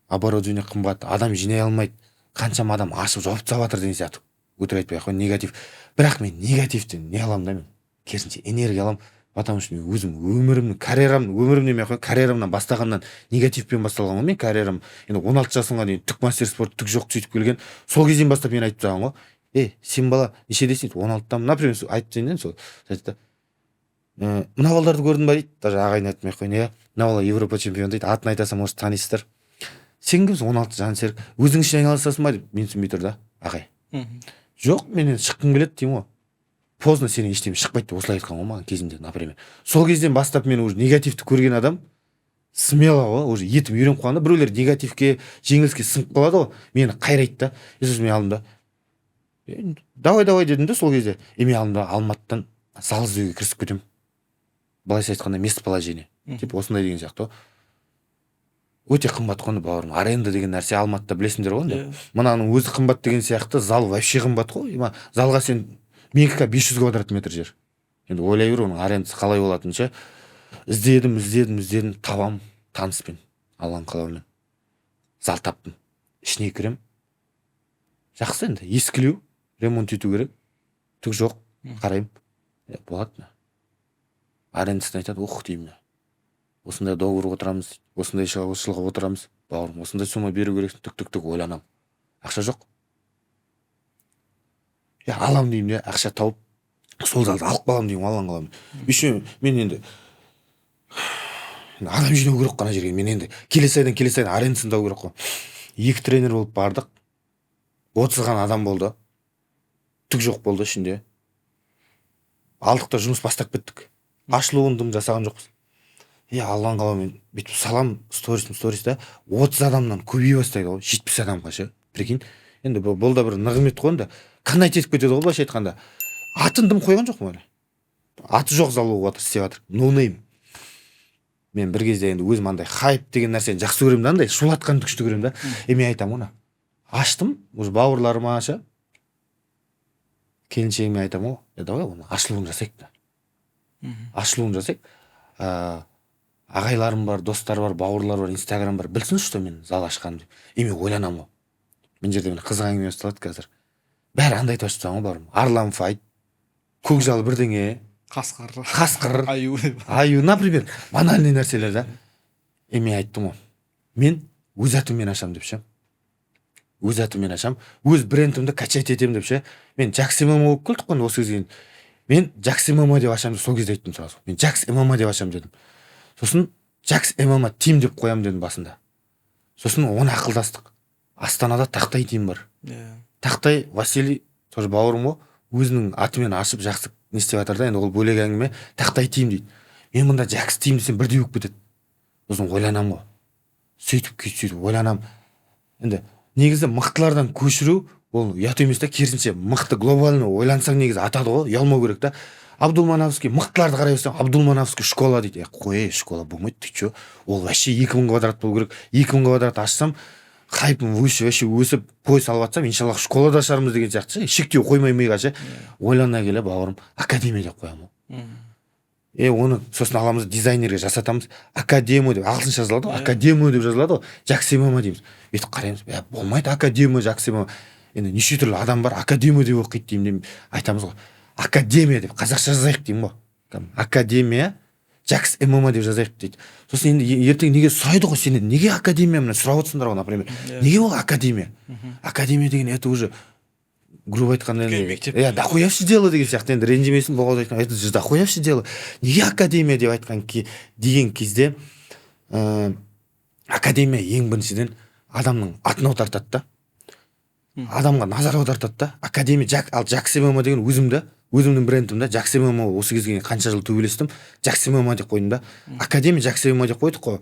Оборудование қымбат, адам жинай алмайды. Қаншама адам ашып жауып тастап жатыр деген сияқты. Өтірік айтпай ақ қой, негатив. Бірақ мен негативтен не аламын да мен? Керісінше энергия аламын. Потому что мен өзім өмірімнің, өмірім демей ақ қой, карьерамнан бастағаннан негативпен басталған ғой. Мен карьерам енді 16 жасымға дейін түк мастер спорт, түк жоқ сөйтіп келген. Сол кезден бастап мен айтып тастаған ғой. Сен бала нешедесің? 16-тамын. Например, айтып тастайын сол. Айтты. Мына балдарды көрдің ба дейді. Даже ағайын айтмай ақ қойын. Мына бала Европа чемпионы дейді. Атын айтасам, может, танисыздар. Сен кімсің? 16 Жансерік. Өзің үшін айналысасың ба деп мен түсінбей тұр да, ағай. Жоқ, мен енді шыққым келеді деймін ғой. Поздно, сенен ештеңе шықпайды деп осылай айтқан ғой маған кезінде, например. Сол кезден бастап мен уже негативті көрген адам смело ғой, уже етім үйреніп қалғанда, біреулер негативке, жеңіліске сынып қалады ғой, мені қайрайды да. Сосын мен алдым да. Давай дедім де сол кезде. Мен алдым да Алматыдан зал іздеуге кірісіп кетемін. Былайша айтқанда местоположение. Типа осындай деген сияқты ғой. Өте қымбат қой бауырым. Аренда деген нәрсе Алматыда білесіңдер ғой енді. Мынаның өзі қымбат деген сияқты, зал вообще қымбат қой. Залға сен менікі 500 квадрат метр жер. Енді ойлай бер оның арендасы қалай болатынын ше. Іздедім, табам таныспен. Алланың қалауымен. Зал таптым. Ішіне кірем. Жақсы енді, ескілеу, ремонт ету керек. Түк жоқ, қарайым. Болады. Арендасын айтады, деймін. Осындай договор отырамыз, осындай жылға отырамыз. Бауырым, осындай сумма беру керексің, түк ойланам. Ақша жоқ. Алам деймін де, ақша тауып, сол залды алып қалам деймін, алан қалам. Еще мен енді адам жинау керек қана жерге. Мен енді келесі айдан арендасын тауып керек қой. 2 тренер болып бардық. 30 ғана адам болды. Түк жоқ болды ішінде. Алдықта жұмыс бастап кеттік. Ашылуындым жасаған жоқпыз. Алланың қалауымен бүйтіп салам стористе 30 адамнан көбейе бастайды ғой, 70 адамға ше. Прикинь. Енді бұл да бір нығмет қой енді. Қандай етіп кетеді ғой былайша айтқанда. Атын дым қойған жоқпын әлі. Аты жоқ зал болып жатыр, істеп жатыр. No name. Мен бір кезде енді өзім андай хайп деген нәрсені жақсы көремін да, андай шулатқанды күшті көремін да. Мен айтамын оны. Аштым, уже бауырларыма ше. Келіншегіме айтамын ғой. Давай оны ашылуын жасайық та. Ашылуын жасайық. Ағайларым бар, достар бар, бауырлар бар, инстаграм бар. Білсін, что мен зал ашқанымды. Мен ойланамын ғой. Мен жерде мен қызық әңгіме басталады қазір. Бәрі андай айтып жатсаң ғой бауырым. Арлан файт, көкжал бірдеңе, қасқыр, аю, например, банальный нәрселер да. Мен айттым ғой. Мен өз атыммен ашам деп ше. Өз атыммен ашам, өз брендімді качать етемін деп ше. Мен Жакс ММА болып келдік қой осы кезден. Мен Жакс ММА деп ашам деп сол кезде айттым сразу. Мен Жакс ММА деп ашам дедім. Сосын Жакс ММА тим деп қоям дедім басында. Сосын оны ақылдастық. Астанада Тақтай тим бар. Тақтай Василий тоже бауырым ғой, өзінің атымен ашып жақсы не істеп жатыр да, енді ол бөлек әңгіме. Тақтай тим дейді. Мен мұнда Жакс тим десем бірдей болып кетеді. Сосын ойланамын ғой. Сөйтіп ойланамын. Енді негізі мықтылардан көшіру ол ұят емес та, керісінше мықты глобально ойлансаң негізі атады ғой, ұялмау керек та. Абдулмановский мықтыларды қарай берсең, Абдулмановский школа дейді. Қой, школа болмайды, ты че? Ол вообще 2000 квадрат болу керек. 2000 квадрат ашсам, хайпым вообще өсіп, пояс алып атсам, иншаллах школада ашармыз деген сияқты. Шектеу қоймай миға ше. Ойлана келе бауырым, академия деп қоямын. Оны сосын аламыз дизайнерге жасатамыз. Академия деп ағылшынша жазылады ғой, академия деп жазылады ғой. Жакс ММА дейміз. Бүйтіп қараймыз. Болмайды академия, Жакс ММА. Енді неше түрлі адам бар, академия деп оқиды деймін. Айтамыз ғой. Академия деп қазақша жазайық деймін ғой. Академия Жакс ММА деп жазайық дейді. Сосын енді ертең неге сұрайды ғой сені, неге академия мына сұрап отырсыңдар ғой, например. Неге ол академия? Академия деген это уже грубо айтқанда енді дохуя все дело деген сияқты, енді ренжімесін болғауды айтқан, это же дохуя все дело. Неге академия деп айтқан деген кезде академия ең біріншіден адамның атын аудартады да, адамға назар аудартады да. Академия ал Жакс ММА деген өзімнің брендім да. Жакс ММА осы кезге қанша жыл төбелестім, Жакс ММА деп қойдым да. Академия Жакс ММА деп қойдық қой.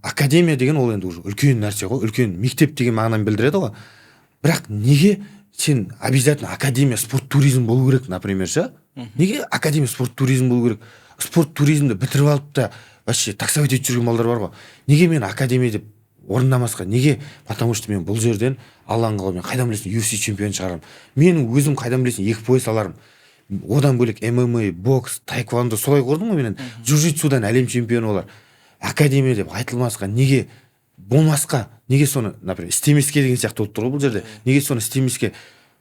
Академия деген ол енді уже үлкен нәрсе ғой, үлкен мектеп деген мағынаны білдіреді ғой. Бірақ неге сен обязательно академия спорт туризм болу керек, например, ше? Неге академия спорт туризм болу керек? Спорт туризмді бітіріп алып та вообще таксовать етіп жүрген балдар бар ғой. Неге мен академия деп орындамасқа? Неге? Потому что мен бұл жерден Алланың қалауымен қайдан білесің UFC чемпион шығарам. Мен өзім қайдан білесің 2 пояс аларым. Одан бөлек ММА, бокс, таэквондо солай көрдім ғой менен. Джиу-джитсудан әлем чемпионы олар. Академия деп айтылмасқа, неге болмасқа? Неге соны, например, істемеске деген сияқты болып тұр ғой бұл жерде. Неге соны істемеске?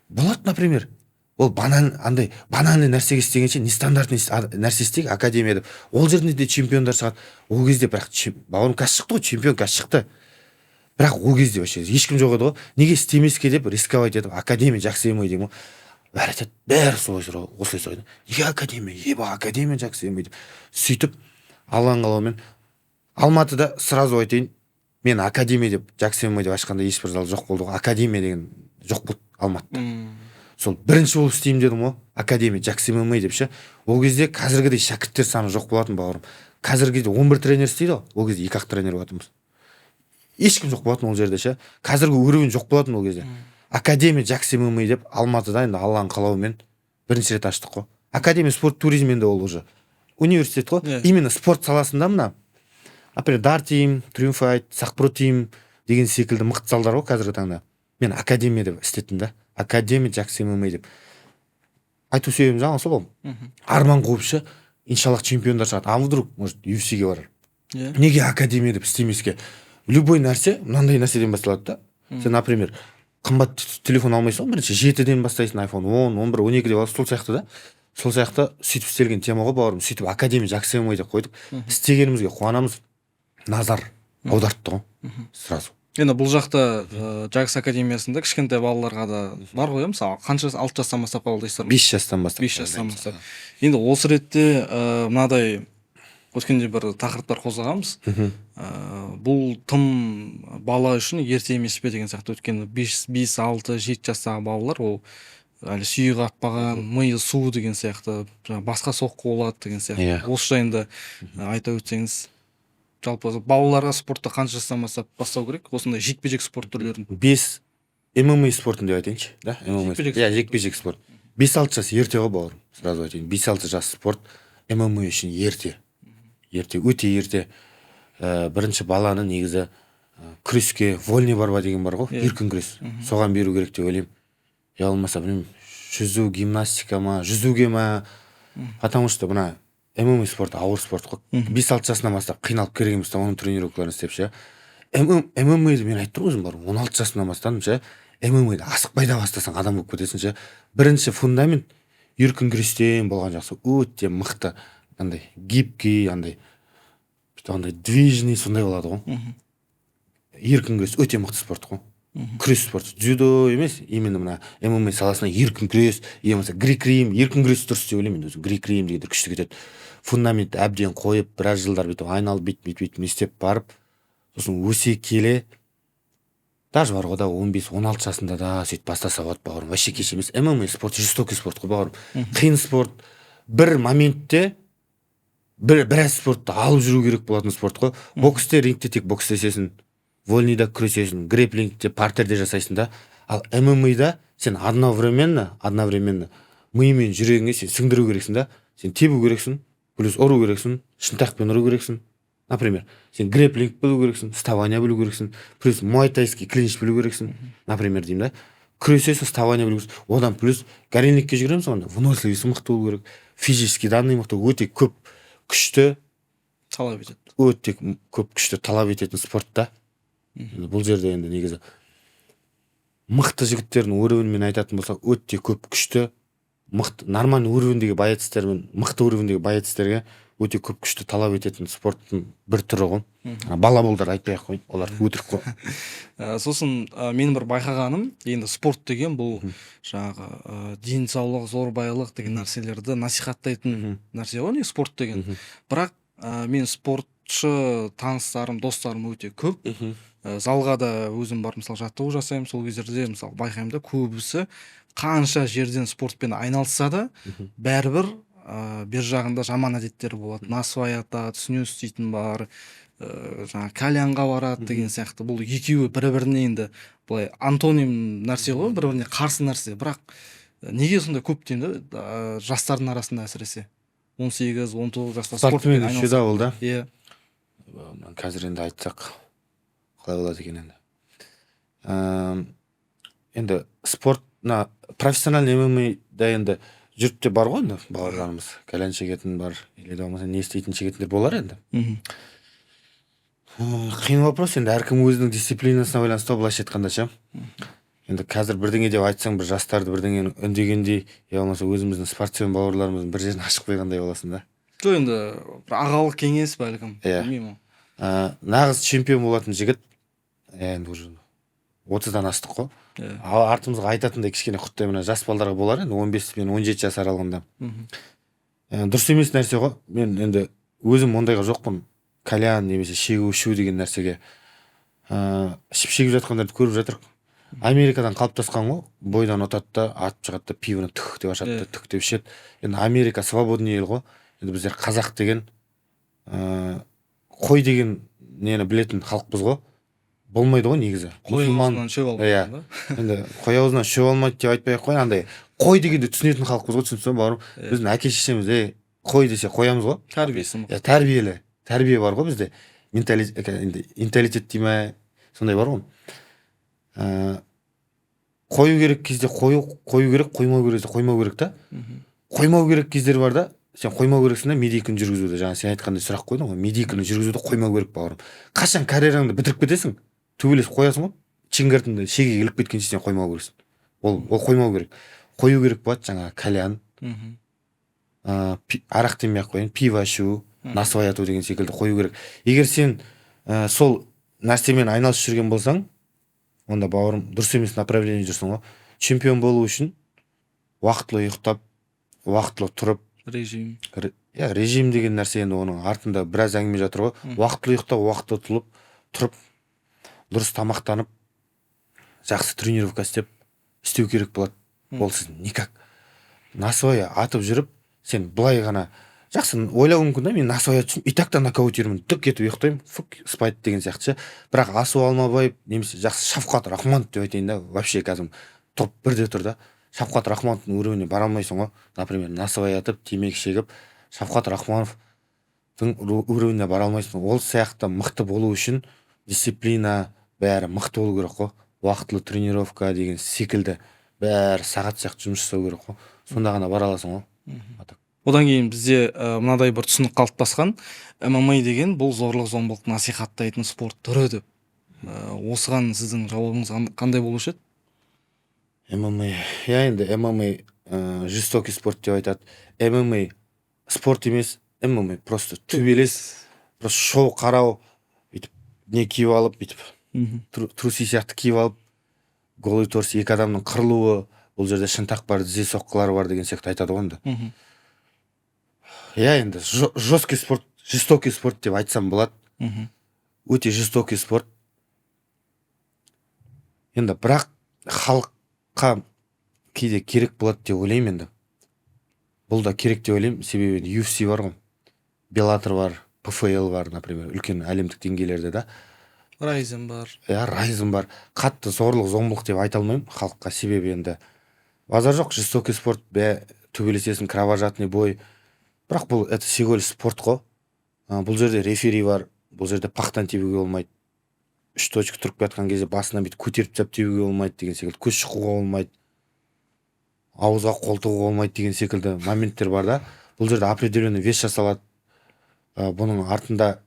Болады, например. Ол банальный нәрсеге істегенше нестандартный нәрсе істейік академия деп. Ол жерде де чемпиондар шығады. Ол кезде бірақ бауырым қазір шықты ғой, чемпион қазір шықты. Бірақ ол кезде вообще ешкім жоқ еді ғой. Неге істемеске деп рисковать етіп академия Жакс ММА деген ғой. Бәрі айтады, бәрі осылай сұрайды. Неге академия? Академия Жакс ММА деп. Сөйтіп Алланың қалауымен Алматыда сразу айтайын, мен академия деп Жакс ММА деп ашқанда ешбір зал жоқ болды ғой. Академия деген жоқ болды Алматыда. Сол бірінші болып істеймін дедім ғой, академия Жакс ММА деп ше. Ол кезде қазіргідей шәкірттер саны жоқ болатын бауырым. Қазіргі кезде 11 тренер істейді ғой, ол кезде 2-ақ тренер болатынбыз. Ешкім жоқ болатын ол жерде ше. Қазіргі уровень жоқ болатын ол кезде. Академия Жакс ММА деп Алматыда енді Алланың қалауымен бірінші рет аштық қой. Академия спорт туризмінде ол уже университет қой. Именно спорт саласында мына, например, Дартим, Триумфайт, Сақпро тим деген секілді мықты залдар ғой қазіргі таңда. Мен академия деп істеттім да. Академия Жакс ММА деп. Айту себебім жаңа сол ғой. Арман қуып ше, иншаллах чемпиондар шығады. А вдруг, может, UFC-ге барар. Неге академия деп істемеске? Любой нәрсе мынандай нәрседен басталады да. Сен, например, қымбат телефон алмайсың, бірінші 7-ден бастайсың, iPhone 10, 11, 12 деп аласың, сол сияқты да. Сол сияқты сөйтіп істелген тема ғой бауырым. Сөйтіп академия Жакс ММА деп қойдық. Істегенімізге қуанамыз. Назар аудартты ғой сразу. Енді бұл жақта Жакс академиясында кішкентай балаларға да бар ғой, мысалы қанша 6 жастан бастап қабылдайсыздар? 5 жастан бастап. 5 жастан бастап. Енді осы ретте мынадай өткенде бір тақырыптар қозғағанбыз. Бұл тым бала үшін ерте емес пе деген сияқты. Өткенде 5, 6, 7 жастағы балалар ол әлі сүйегі қатпаған, миы су деген сияқты, басқа соққы болады деген сияқты. Осы жайында айта өтсеңіз. Жалпы балаларға спортты қанша жастан бастау керек? Осындай жекпе-жек спорт түрлерін. 5 ММА спортын деп айтайыншы, да? Жекпе-жек спорт. 5-6 жас ерте ғой бауырым. Сразу айтайын. 5-6 жас спорт ММА үшін ерте. Өте ерте. Бірінші баланы негізі күреске вольный борьба деген бар ғой, еркін күрес. Соған беру керек деп ойлаймын. Я болмаса білмеймін, жүзу, гимнастика ма, жүзуге ма. Потому что мына ММА спорт ауыр спорт қой. 5-6 жасынан бастап қиналып керек емес, оның тренировкаларын істеп ше. ММА-ды мен айттым өзім бар, 16 жасынан бастадым ше. ММА-ды асықпай да бастасаң адам болып кетесің ше. Бірінші фундамент еркін күрестен болған жақсы, өте мықты, андай гибкий, андай движный сондай болады ғой. Еркін күрес өте мықты спорт қой. Күрес спорт, дзюдо емес, именно мына ММА саласына еркін күрес, емесе грек-рим, еркін күрес дұрыс деп ойлаймын өзім. Грек-рим дегендер күшті кетеді. Фундаментті әбден қойып, біраз жылдар бүйтіп айналып бүйтіп істеп барып, сосын өсе келе, даже бар ғой да 15-16 жасында да сөйтіп бастаса болады бауырым. Вообще кеш емес. ММА спорт жестокий спорт қой бауырым. Қиын спорт. Бір моментте біраз спортты алып жүру керек болатын спорт қой. Боксте, рингте тек бокстесесің, вольныйда күресесің, грэплингте, партерде жасайсың да. Ал ММА-да сен одновременно миымен жүрегіңе сен сіңдіру керексің да. Сен тебу керексің, плюс ұру керексің, шынтақпен ұру керексің. Например, сен грэплинг білу керексің, вставание білу керексің, плюс муайтайский клинч білу керексің. Например, деймін да. Күресесің, вставание білу керексің. Одан плюс горельникке жүгіреміз, онда выносливости мықты болу керек. Физический данный мықты, өте көп күшті талап етеді. Өте көп күшті талап ететін спортта. Бұл жерде енді негізі мықты жігіттердің уровеньмен айтатын болсақ, өте көп күшті, мықты, нормальный уровеньдегі боецтермен, мықты уровеньдегі боецтерге өте көп күшті талап ететін спорттың бір түрі ғой. Балаболдар айтпай ақ қояйын, олар өтірік қой. Сосын мен бір байқағаным, енді спорт деген бұл жаңағы денсаулық, зорбайлық деген нәрселерді насихаттайтын нәрсе ғой, не спорт деген. Бірақ мен спортшы таныстарым, достарым өте көп. Залға да өзім бар, мысалы жаттығу жасаймын, сол кездерде мысалы байқаймын да, көбісі қанша жерден спортпен айналысса да бәрібір бер жағында жаман әдеттері болады. Насыбай атады, түсіне істейтін бар, жаңа кальянға барады деген сияқты. Бұл екеуі бір-біріне енді былай антоним нәрсе ғой, бір-біріне қарсы нәрсе. Бірақ неге сондай көп деймін да, жастардың арасында әсіресе 18-19 жаста спортпен айналысады ол да. Иә. Қазір енді айтсақ қалай болады екен енді спортна профессиональный ММА-да енді жүріп те бар ғой енді бауырларымыз, кальян шегетін бар, или болмаса не істейтін шегетіндер болар енді. Қиын вопрос, енді әркім өзінің дисциплинасына байланысты, былайша айтқанда ше. Енді қазір бірдеңе деп айтсаң, бір жастарды бірдеңені үндегендей, я болмаса өзіміздің спортсмен бауырларымыздың бір жерін ашып қойғандай боласың да. Жоқ, енді бір ағалық кеңес бәлкім, білмеймін. Нағыз чемпион болатын жігіт, енді уже 30-дан астық қой. Артымызға айтатындай кішкене құттай мына жас балдарға болар енді 15 пен 17 жас аралығында. Дұрыс емес нәрсе ғой. Мен енді өзім ондайға жоқпын. Кальян немесе шегу ішу деген нәрсеге шегіп жатқандарды көріп жатырмық. Америкадан қалыптасқан ғой, бойдан отады да, атып шығады да, пивоны түк деп ашады да, түк деп ішеді. Енді Америка свободный ел ғой. Енді біздер қазақ деген қой деген нені білетін халықпыз ғой. Болмайды ғой негізі. Қой аузынан шөп алмайды да. Енді қой аузынан шөп алмайды деп айтпай ақ қойын, андай қой дегенде түсінетін халықпыз ғой, түсінсің бауырым. Біздің әке шешеміз қой десе қоямыз ғой. Тәрбиесі. Тәрбиелі. Тәрбие бар ғой бізде. Менталитет дей ме, сондай бар ғой. Қою керек кезде қою керек, қоймау керек кезде қоймау керек та. Қоймау керек кездер бар да. Сен қоймау керексің да, медиканы жүргізуді. Жаңа сен айтқандай сұрақ қойдың ғой, медиканы жүргізуді қоймау керек бауырым. Қашан карьераңды бітіріп кетесің, төбелес қоясың ғой. Чингартыңды шегеге іліп кеткенше сен қоймау керексің. Ол қоймау керек. Қою керек болады жаңа кальян, арақ демей ақ қояйын, пиво ішу, насыбай ату деген секілді қою керек. Егер сен сол нәрсемен айналысып жүрген болсаң, онда бауырым дұрыс емес направление жүрсің ғой. Чемпион болу үшін уақытылы ұйықтап, уақытылы тұрып, режим деген нәрсе енді оның артында біраз әңгіме жатыр ғой. Уақытылы ұйықтап, уақытылы тұрып, дұрыс тамақтанып, жақсы тренировка істеу керек болады. Ол сіз никак насыбай атып жүріп, сен былай ғана жақсы ойлауың мүмкін да, мен насыбай атып жүрсем, и так та нокаутермін, түк кетіп ұйықтаймын, спайды деген сияқты. Бірақ Асу Алмабаев немесе жақсы Шавқат Рахманов деп айтайын да, вообще қазір топ бірде тұр да. Шавқат Рахмановтың уровеніне бара алмайсың ғой. Например, насыбай атып, темекі шегіп, Шавқат Рахмановтың уровеніне бара алмайсың. Ол сияқты мықты болу үшін дисциплина бәрі мықты болу керек қой. Уақытылы тренировка деген секілді бәрі сағат сияқты жұмыс жасау керек қой. Сонда ғана бара аласың ғой. Одан кейін бізде мынадай бір түсінік қалыптасқан, ММА деген бұл зорлық зомбылықты насихаттайтын спорт түрі деп. Осыған сіздің жауабыңыз қандай болушы еді? ММА, енді ММА жестокий спорт деп айтады. ММА спорт емес, ММА просто төбелес, просто шоу қарау, бүйтіп не киіп алып, бүйтіп труси сияқты киіп алып, голый торс, екі адамның қырылуы, бұл жерде шынтақ бар, тізе соққылары бар деген сияқты айтады ғой енді. Енді жесткий спорт, жестокий спорт деп айтсам болады. Өте жестокий спорт. Енді бірақ халыққа кейде керек болады деп ойлаймын енді. Бұл да керек деп ойлаймын, себебі UFC бар ғой, Bellator бар, ПФЛ бар, например, үлкен әлемдік деңгейлерде да. Райзен бар. Райзен бар. Қатты зорлық, зомбылық деп айта алмаймын халыққа, себебі енді базар жоқ, жестокий спорт, төбелесесің, кровожадный бой. Бірақ бұл это всего лишь спорт қой. Бұл жерде рефери бар, бұл жерде пақтан тебуге болмайды. 3 точка тұрып жатқан кезде басынан бүйтіп көтеріп тастап тебуге болмайды деген секілді, көз шұқуға болмайды, ауызға қол тығуға болмайды деген секілді моменттер бар да. Бұл жерде определенный вес жасалады. Бұның артында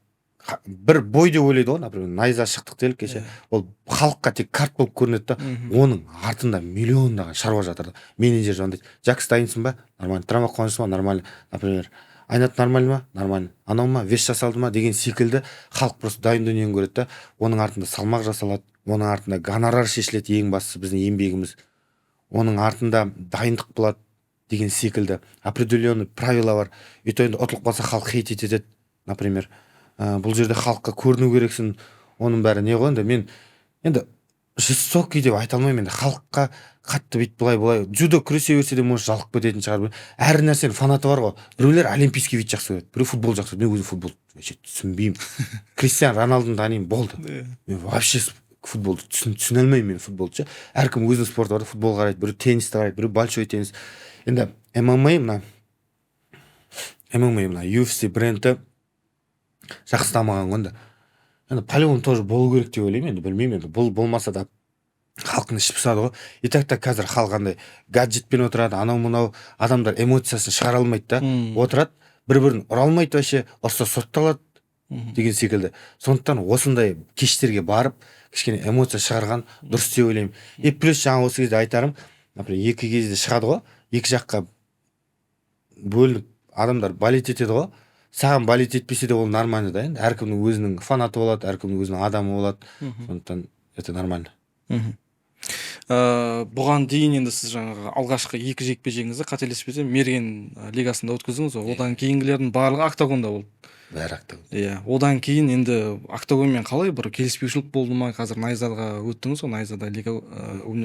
бір бой деп ойлайды ғой, например, найза шықтық делік кеше. Ол халыққа тек карт болып көрінеді да, оның артында миллиондаған шаруа жатыр да. Менеджер звондайды, Жакс дайынсың ба? Нормально. Травма қуанышсың ба? Нормально. Например, айнат нормально ма, нормально, анау ма, вес жасалды ма деген секілді халық просто дайын дүниені көреді да. Оның артында салмақ жасалады, оның артында гонорар шешіледі, ең бастысы біздің еңбегіміз, оның артында дайындық болады деген секілді определенный правила бар. Өйтіп енді ұтылып қалса халық хейт етеді, например. Бұл жерде халыққа көріну керексің, оның бәрі не ғой. Енді мен енді жестокий деп айта алмаймын, енді халыққа қатты бүйтіп былай дзюдо күресе берсе де может жалығып кететін шығар. Әр нәрсенің фанаты бар ғой. Біреулер олимпийский вид жақсы көреді, біреу футбол жақсы көреді. Мен өзім футбол вообще түсінбеймін. Кристиан Роналдуны танимын, болды. Мен вообще футболды түсіне алмаймын, мен футболды ше. Әркім өзінің спорты бар, футбол қарайды, біреу теннисті қарайды, біреу большой теннис. Енді ММА мына UFC бренді жақсы дамыған ғой. Енді полигон тоже болу керек деп ойлаймын. Енді білмеймін, енді бұл болмаса да халықтың іші пысады ғой. И так қазір халық андай гаджетпен отырады, анау мынау, адамдар эмоциясын шығара алмайды да, отырады, бір-бірін ұра алмайды, вообще ұрса сотталады деген секілді. Сондықтан осындай кештерге барып кішкене эмоция шығарған дұрыс деп ойлаймын. И плюс жаңа осы кезде айтарым, например, екі кезде шығады ғой, екі жаққа бөлініп адамдар болеть етеді ғой. Саған болеть етпесе де ол нормально да. Енді әркімнің өзінің фанаты болады, әркімнің өзінің адамы болады. Сондықтан это нормально. Бұған дейін енді сіз жаңағы алғашқы екі жекпе-жегіңізді қателеспесем Мерген лигасында өткіздіңіз ғой. Одан кейінгілердің барлығы октагонда болды. Бәрі октагон. Иә, одан кейін енді октагонмен қалай бір келіспеушілік болды ма? Қазір Найзаға өттіңіз ғой, Найзада лига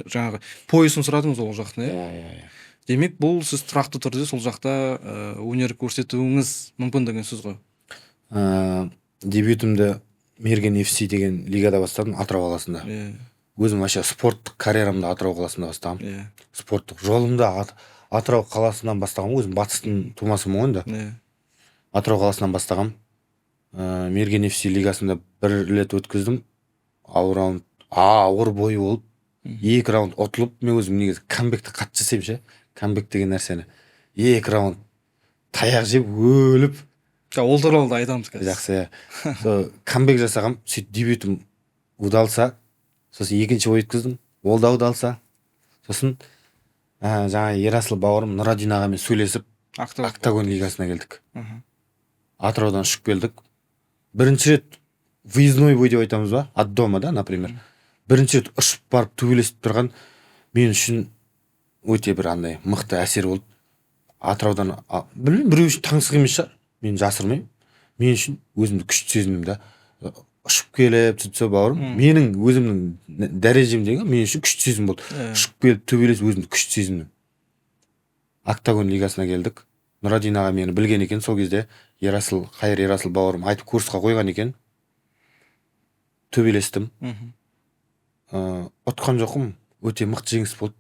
жаңағы поясын сұрадыңыз ол жақтан, иә. Демек, бұл сіз тұрақты түрде сол жақта өнер көрсетуіңіз мүмкін деген сөз ғой. Дебютімді Мерген FC деген лигада бастадым, Атырау қаласында. Өзім вообще спорттық карьерамды Атырау қаласында бастағам. Спорттық жолымды Атырау қаласынан бастағам. Өзім батыстың тумасымын ғой енді. Атырау қаласынан бастағам. Мерген FC лигасында бір рет өткіздім. Ауыр бой болып, 2 раунд ұтылып, мен өзім негізі камбекті қатты жасаймын ше. Камбек деген нәрсені 2 раунд таяқ жеп өліп. Ол туралы да айтамыз қазір. Жақсы. Камбек жасағам, сөйтіп дебютім удалса, сосын екінші ой өткіздім, ол да удалса. Сосын жаңа Ерасыл бауырым Нұрадин ағамен сөйлесіп, октагон лигасына келдік. Атыраудан ұшып келдік. Бірінші рет выездной бой деп айтамыз ба, от дома да, например. Бірінші рет ұшып барып төбелесіп тұрған мен үшін өте бір андай мықты әсер болды. Атыраудан білмеймін, біреу үшін таңсық емес шығар, мен жасырмаймын. Мен үшін өзімді күшті сезіндім да. Ұшып келіп сөйтсе бауырым, менің өзімнің дәрежемдегі мен үшін күшті сезім болды. Ұшып келіп төбелесіп өзімді күшті сезіндім. Октагон лигасына келдік. Нұрадин аға мені білген екен сол кезде. Қайыр Ерасыл бауырым айтып курсқа қойған екен. Төбелестім. Ұтқан жоқым, өте мықты жеңіс болды.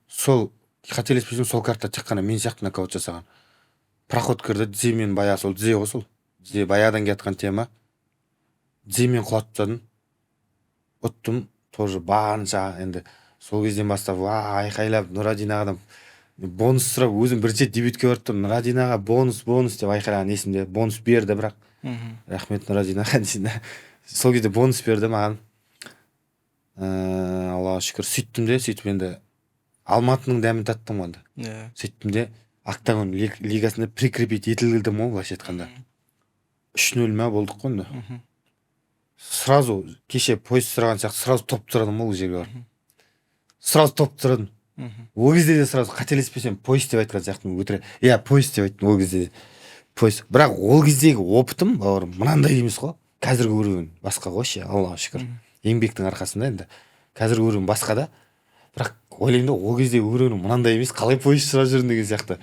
Сол қателеспесем сол картта тек қана мен сияқты нокаут жасаған. Проход кірді, дземен баяғы сол дзе ғой сол. Дзе баяғыдан келатқан тема. Дземен құлатып тастадым. Ұттым, тоже барынша енді сол кезден бастап айқайлап Нұрадин ағадан бонус сұрап, өзім бірінші дебютке барып тұрмын. Нұрадин аға бонус деп айқайлаған есімде. Бонус берді бірақ. Рахмет Нұрадин аға дейсің. Сол кезде бонус берді маған. Аллаға шүкір. Сөйтіп енді Алматының дәмін таттым ғой. Сөйттім де октагон лигасында прикрепить етілдім ғой, былайша айтқанда. 3-0 ма болдық қой енді. Сразу кеше поезд сұраған сияқты сразу топ тұрадым ол жерге барып. Сразу топ тұрадым. Ол кезде де сразу қателеспесем поезд деп айтқан сияқтымын өтірік. Иә, поезд деп айттым ол кезде. Поезд. Бірақ ол кездегі опытым, бауырым, мынандай емес қой. Қазіргі көрген басқа ғой ше, Аллаға шүкір. Еңбектің арқасында енді. Қазіргі көрген басқа да. Бірақ ойлаймын да, ол кезде көргенім мынандай емес, қалай поезд сұрап жүрдім деген сияқты.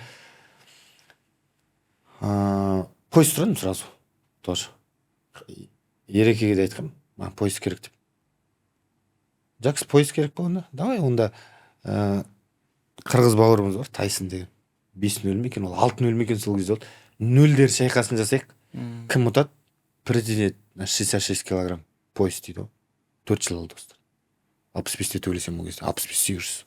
Поезд сұрадым сразу. Тоже. Ерекеге де айтқам, маған поезд керек деп. Жақсы, поезд керек болғанда, давай онда қырғыз бауырымыз бар, Тайсын деген. 5-0 ме екен, ол 6-0 ме екен сол кезде болды. Нөлдер шайқасын жасайық. Кім ұтады? Претендент на 66 килограмм поезд дейді ғой. 4 жыл алды достар. 65-те төйлесем ол кезде. 65-800.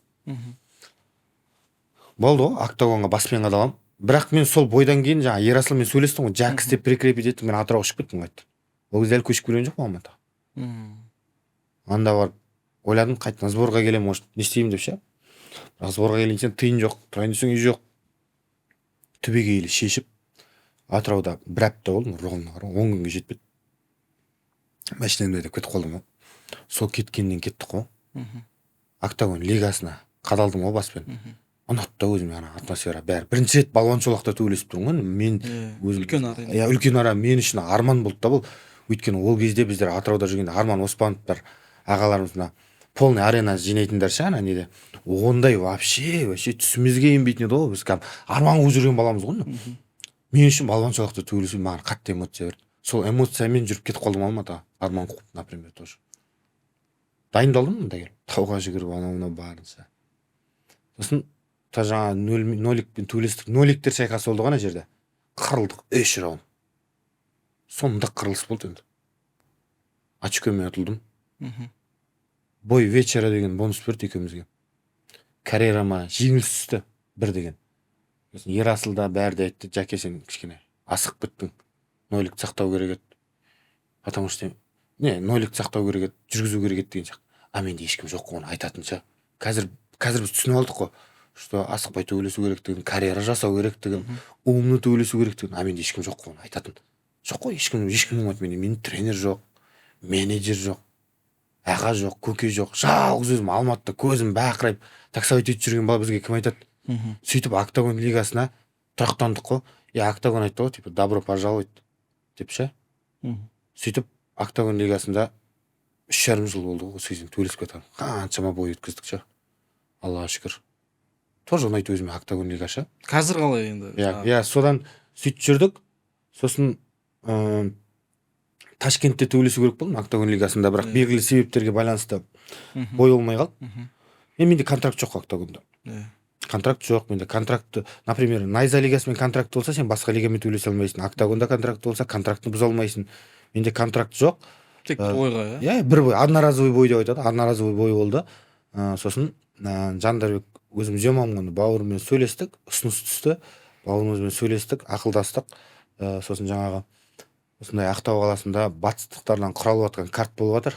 Болды ғой, октагонға баспен қадалам. Бірақ мен сол бойдан кейін жаңа Ерасылмен сөйлестім ғой, Жакс деп прикрепить еттім, мен Атырауға ұшып кеттім қайтты. Ол кезде әлі көшіп келген жоқпын Алматыға. Анда барып ойладым, қайтадан сборға келем, может, не істеймін деп ше. Бірақ сборға келейін сен тиын жоқ, тұрайын десең үй жоқ. Түбегейлі шешіп, Атырауда бір апта болдым, ровно 10 күнге жетпеді. Машинамды айдап кетіп қалдым ғой. Сол кеткеннен кеттік қой. Октагон лигасына қадалдым ғой баспен. Ұнатты да өзіме ана атмосфера бәрі. Бірінші рет балуан шолақта төбелесіп тұрмын ғой. Мен өзім үлкен арена. Иә, үлкен ара мен үшін арман болды да бұл. Өйткені ол кезде біздер Атырауда жүргенде Арман Оспановтар ағаларымызна полный арена жинайтындар ше ана неде. Ондай вообще түсімізге енбейтін еді ғой. Біз арман қуып жүрген баламыз ғой. Мен үшін балуан шолақта төбелесу маған қатты эмоция берді. Сол эмоциямен жүріп кетіп қалдым Алматыға. Арман қуып, например, тоже. Дайындалдым мында келіп. Тауға жүгіріп анау барынша. Сосын жаңа ноликпен төбелестік. Ноликтер шайқасы болды ғана жерде. Қырылдық 3 раунд. Сонда қырылыс болды енді. Очкомен ұтылдым. Бой вечера деген бонус берді екеумізге. Карьерама жеңіл түсті 1 деген. Ерасыл да бәрі де айтты, Жаке сен кішкене асық біттің. Ноликті сақтау керек еді. Потому что ноликті сақтау керек еді, жүргізу керек еді деген сияқты. А менде ешкім жоқ оны айтатынша. Қазір біз түсініп алдық қой, что асықпай төбелесу керектігін, карьера жасау керектігін, умны төбелесу керектігін. А менде ешкім жоқ оны айтатын. Жоқ қой, ешкім болмайды менде. Менде тренер жоқ, менеджер жоқ, аға жоқ, көке жоқ. Жалғыз өзім Алматыда көзім бақырайып таксовать етіп жүрген бала бізге кім айтады? Сөйтіп Октагон лигасына тұрақтандық қой. Октагон айтты ғой, типа добро пожаловать деп ше. Сөйтіп Октагон лигасында 3,5 жыл болды ғой, сөйтіп төбелесіп кеткен. Қаншама бой өткіздік ше. Аллаға шүкір. Тоже ұнайды өзіме Октагон лигасы. Қазір қалай енді? Иә, содан сөйтіп жүрдік. Сосын Ташкентте төбелесу керек болдым Октагон лигасында, бірақ белгілі себептерге байланысты бой болмай қалды. Менде контракт жоқ Октагонда. Контракт жоқ, менде контрактты, например, Найза лигасымен контракт болса, сен басқа лигамен төбелесе алмайсың. Октагонда контракт болса, контрактты бұза алмайсың. Менде контракт жоқ. Тек бойға, иә? Бір бой, одноразовый бой деп айтады. Одноразовый бой болды. Сосын Жандарбек өзім жемамын, бауырыммен сөйлестік, ұсыныс түсті. Бауырымызбен сөйлестік, ақылдастық. Сосын жаңағы осындай Ақтау қаласында батыстықтардан құралып жатқан карт болып жатыр.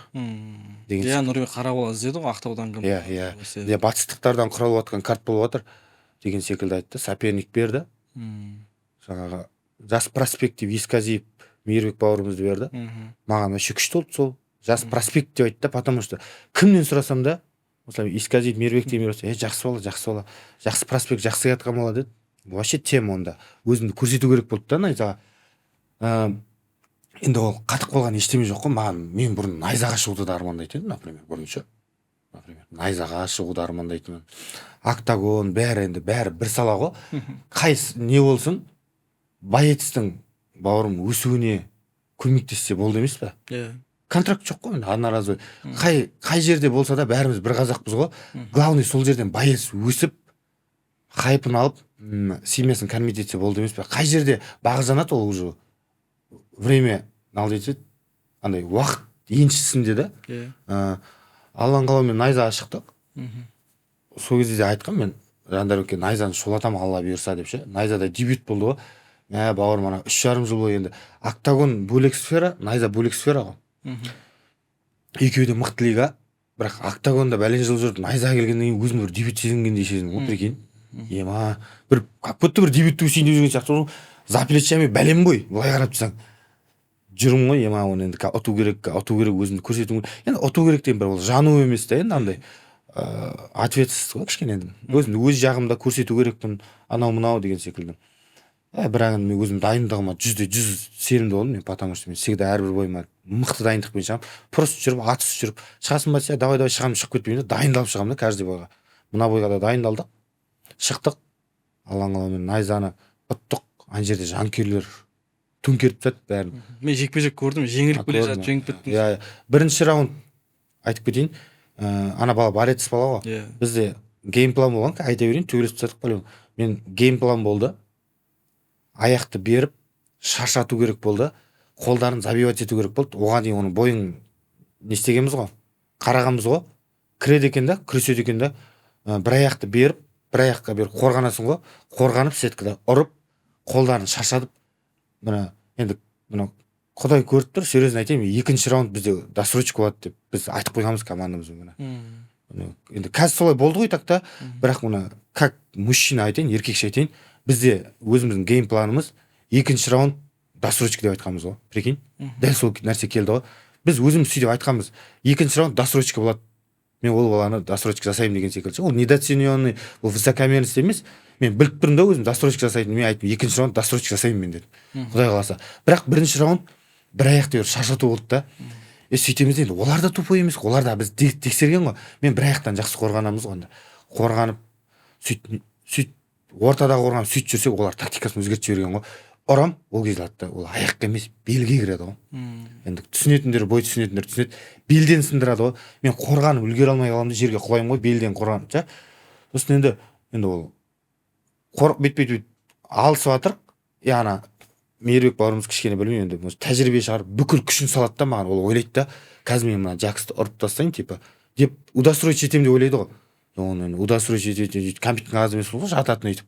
Иә, Нұрбек Қарабала іздеді ғой Ақтаудан кім. Иә, батыстықтардан құралып жатқан карт болып жатыр деген секілді айтты. Соперник берді. Жаңағы жас проспектив Исказиев Мейірбек бауырымызды берді. Маған вообще күшті болды сол. Жас проспект деп айтты, потому что кімнен сұрасам да, осылай Исказиев Мейірбек демей отырса, жақсы бала. Жақсы проспект, жақсы жатқан бала деді. Вообще тема онда. Өзімді көрсету керек болды да Найзаға. Енді ол қатып қалған ештеме жоқ қой. Мен бұрын Найзаға шығуды да армандайтын, например, бұрынша. Найзаға шығуды армандайтын. Октагон, бәрі бір сала ғой. Қайсы не болсын, боецтің бауырым өсуіне көмектессе болды емес па? Контракт жоқ қой, одноразовый. Қай жерде болса да бәріміз бір қазақпыз ғой. Главный сол жерден боец өсіп, хайпын алып, семьясын кормить етсе болды емес па? Қай жерде бағы жанады, ол уже время налдейді, андай уақыт еншісінде да. Алланың қалауымен Найзаға шықтық. Сол кезде айтқам мен Жандарбекке, Найзаны шолатам Алла бұйырса деп ше. Найзада дебют болды ғой. Бауырым ана 3,5 жыл бойы енді. Октагон бөлек сфера, Найза бөлек сфера ғой. Екеуі де мықты лига, бірақ Октагонда бәлен жыл жүріп, Найзаға келгеннен кейін өзім бір дебют сезінгендей сезіндім ғой, прикинь. Бір көпті бір дебютті өсейін деп жүрген сияқты. За плечами бәлем бой, былай қарап тұрсаң. Жүрім ғой, оны енді ұту керек, өзімді көрсетуім керек. Енді ұту керек деген бір ол жану емес та, енді андай ответственность ғой кішкене енді. Өзімді өз жағымда көрсету керекпін, анау-мынау деген секілді. Бірақ мен өзім дайындығыма 100% сенімді болдым мен, потому что мен всегда әрбір бойыма мықты дайындықпен шығамын. Просто жүріп, атыс жүріп, шығасың ба, давай шығамын, шығып кетпеймін, дайындалып шығамын да каждый бойға. Мына бойға да дайындалдық. Шықтық. Алланың қалауымен Найзаны ұттық. Ана жерде жанкүйерлер төңкеріп тастады бәрін. Мен жекпе-жек көрдім, жеңіліп келе жатып жеңіп кеттім. Бірінші раунд айтып кетейін. Ана бала борец бала ғой. Бізде геймплан болған, айта берейін, төбелесіп тастадық полигон. Мен геймплан болды. Аяқты беріп, шаршату керек болды. Қолдарын забивать ету керек болды. Оған дейін оның бойын не істегенбіз ғой. Қарағанбыз ғой. Кіреді екен да, күреседі екен да. Бір аяқты беріп, бір аяққа беріп қорғанасың ғой. Қорғанып сеткада ұрып, қолдарын шаршатып, енді Құдай көріп тұр, серьезно айтайын, екінші раунд бізде досрочка болады деп біз айтып қойғанбыз командамызбен. Енді қазір солай болды ғой так та, бірақ как мужчина айтайын, еркекше айтайын, бізде өзіміздің геймпланымыз екінші раунд досрочка деп айтқанбыз ғой, прикинь. Дәл сол нәрсе келді ғой. Біз өзіміз сөйтіп айтқанбыз, екінші раунд досрочка болады, мен ол баланы досрочка жасаймын деген секілді. Ол недооцененный, ол высокомерность емес. Мен біліп тұрмын да өзім досрочка жасайтын. Мен айттым, екінші раунд досрочка жасаймын мен дедім. Құдай қаласа. Бірақ бірінші раунд бір аяқты бір шаршату болды да. Сөйтеміз енді, олар да тупой емес, олар да біз тексерген ғой. Мен бір аяқтан жақсы қорғанамыз ғой. Қорғанып, сөйт ортада қорғанып сөйтіп жүрсек, олар тактикасын өзгертіп жіберген ғой. Ұрам, ол кезде атты, ол аяққа емес, белге кіреді ғой. Енді түсінетіндер, бой түсінетіндер түсінеді. Белден сындырады ғой. Мен қорғанып үлгере алмай қаламын да, жерге құлаймын ғой, белден қорғанып. Сосын енді ол бүйтіп алысып жатыр. Яғни Мейірбек бауырымыз кішкене білмеймін енді, тәжірибе шығарып бүкіл күшін салады да маған. Ол ойлайды да, қазір мен мына Джаксты ұрып тастайын типа деп удостроить етемін деп ойлайды ғой. Оны удостроить етеді, компьютер аз емес ғой, жататын өйтіп.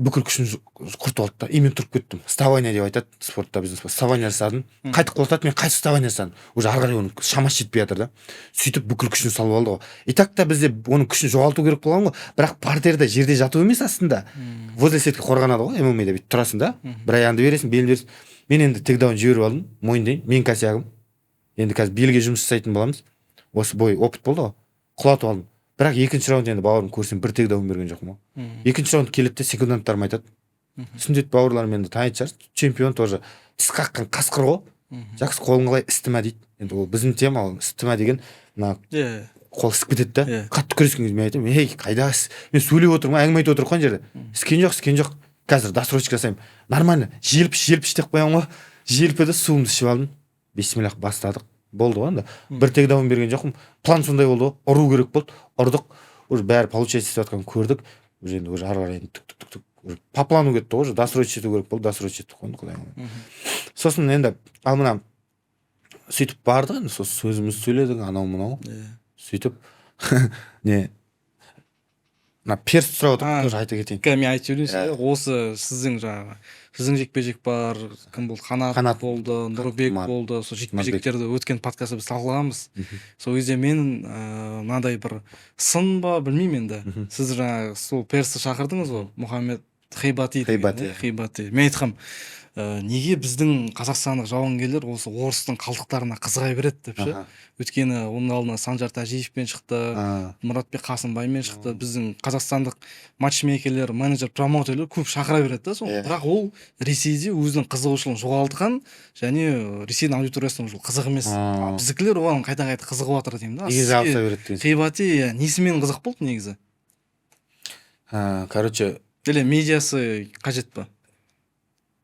Бүкіл күшін құртып алды да, мен тұрып кеттім. Вставание деп айтады спортта, біздің вставание жасадым. Қайтып құлатады, мен қайсы вставание жасадым. Уже ары қарай оның шамасы жетпей жатыр да. Сөйтіп бүкіл күшін салып алды ғой. И так та бізде оның күшін жоғалту керек болған ғой. Бірақ партерде жерде жату емес астында. Возле сетке қорғанады ғой, ММА-да бүйтіп тұрасың да. Бір аяғыңды бересің, белін бересің. Мен енді тегдаун жіберіп алдым, мойындайын, мен косягым. Енді қазір белге жұмыс жасайтын боламыз. Осы бой опыт болды ғой. Құлатып алдым. Бірақ екінші раунд енді бауырым көрсем бір тегдаун берген жоқпын ғой. Екінші раунд келеді де секунданттарым айтады. Сүндет бауырларым енді танитын шығар, чемпион тоже тіс қаққан қасқыр ғой. Жақсы қолың қалай істі ма дейді. Енді ол біздің тема, ол істі ма деген мына қол ісіп кетеді да. Қатты күрескен кезде мен айтамын, ей қайда мен сөйлеп отырмын, әңгіме айтып отырмын жерде. Істкен жоқ. Қазір досрочка жасаймын. Нормально. Желпіш деп қоямын ғой. Желпіді, суымды ішіп алдым. Бисмиллах бастадық. Болды ғой енді. Бір тегдаун берген жоқпын. План сондай болды ғой. Ұру керек болды. Ұрдық. Уже бәрі получается істеп жатқанын көрдік. Уже енді уже ары қарай түк по плану кетті ғой. Уже досрочка ету керек болды. Досрочка еттік қой, құдайым. Сосын енді ал мына сөйтіп бардық енді, сосын сөзімізді сөйледік, анау-мынау. Сөйтіп не мына перс сұрап отыр, тоже айта кетейін. Мен айтып жіберейінші, осы сіздің жекпе-жек бар, кім болды, Қанат болды, Нұрбек болды, сол жекпе-жектерді өткен подкастта біз талқылағанбыз. Сол кезде мен мынадай бір сын ба білмеймін енді, сіз сол персті шақырдыңыз ғой, Мұхаммед Хейбати. Мен айтқам, неге біздің қазақстандық жауынгерлер осы орыстың қалдықтарына қызығай береді деп ше. Өйткені оның алдына Санжар Тәжиевпен шықты, Мұратбек Қасымбаймен шықты. Біздің қазақстандық матчмейкерлер, менеджер, промоутерлер көп шақыра береді да. Бірақ ол Ресейде өзінің қызығушылығын жоғалтқан, және Ресейдің аудиториясына ол қызық емес. Біздікілер оған қайта-қайта қызығып жатыр деймін да. Негізі ауыса береді деген. Хейбати несімен қызық болды негізі? Короче, медиасы қажет па?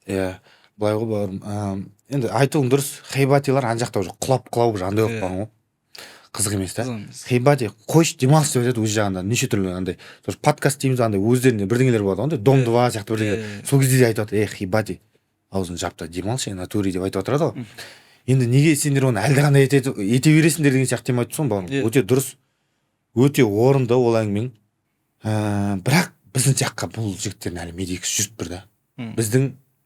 Былай ғой бауырым, енді айтуың дұрыс. Хейбатилар ана жақта уже құлап андай болып қалған ғой. Қызық емес та. Хейбати қойшы демалыс деп айтады өз жағында. Неше түрлі андай подкаст дейміз, андай өздерінде бірдеңелер болады ғой, Дом 2 сияқты бірдеңелер. Сол кезде де айтып жатыр, Хейбати аузын жапта демалшы натуре деп айтып отырады ғой. Енді неге сендер оны әлдеқандай ете бересіңдер деген сияқты тема айтып тұрсың бауырым. Өте дұрыс, өте орынды ол әңгімең. Бірақ біздің жаққа бұл жігіттердің әлі медикасы жүріп тұр да.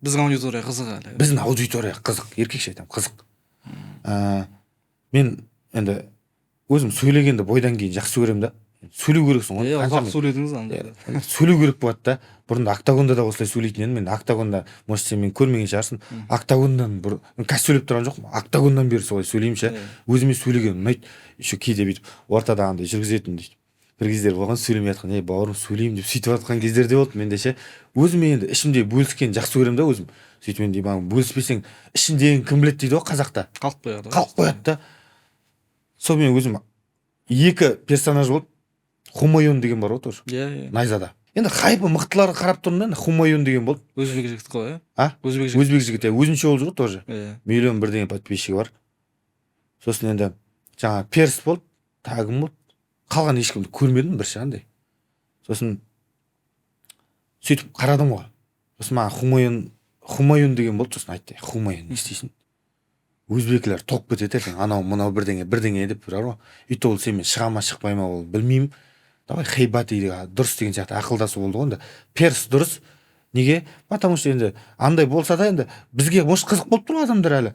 Біздің аудитория қызық әлі. Біздің аудитория қызық, еркекше айтамын, қызық. Мен енді өзім сөйлегенді бойдан кейін жақсы көремін да. Сөйлеу керексің ғой. Ұзақ сөйледіңіз анда. Сөйлеу керек болады да. Бұрында октагонда да осылай сөйлейтін едім. Мен октагонда, может сен мен көрмеген шығарсың. Октагондан қазір сөйлеп тұрған жоқпын. Октагондан бері солай сөйлеймін ше. Өзіме сөйлеген ұнайды. Еще кейде бүйтіп ортада андай жүргізетін дейді. Бір кездер болған сөйлемей жатқан, бауырым сөйлеймін деп сөйтіп жатқан кездерде болды менде ше. Өзіме енді ішімде бөліскен жақсы көремін да өзім. Сөйтіп енді бөліспесең ішіндегі кім біледі дейді ғой қазақта. Қалып қояды да. Сол мен өзім екі персонаж болды. Хумайон деген бар ғой тоже. Найзада. Енді хайпы мықтылары қарап тұрмын да, Хумайон деген болды. Өзбек жігіт қой, Өзбек жігіт, өзінше ол жігіт тоже. Миллион бірдеңе подписчигі бар. Сосын енді жаңа перс болды, тагым болды. Қалған ешкімді көрмедім бір андай. Сосын сөйтіп қарадым ғой. Сосын маған Хумайон деген болды. Сосын айтты, Хумайон не істейсің? Өзбекілер толып кетеді ертең, анау мынау бірдеңе деп тұрар ғой. Үйті ол сенімен шыға ма шықпай ма ол білмеймін. Давай Хейбати дұрыс деген сияқты ақылдасу болды ғой енді. Перс дұрыс. Неге? Потому что енді андай болса да енді бізге может қызық болып тұр адамдар әлі.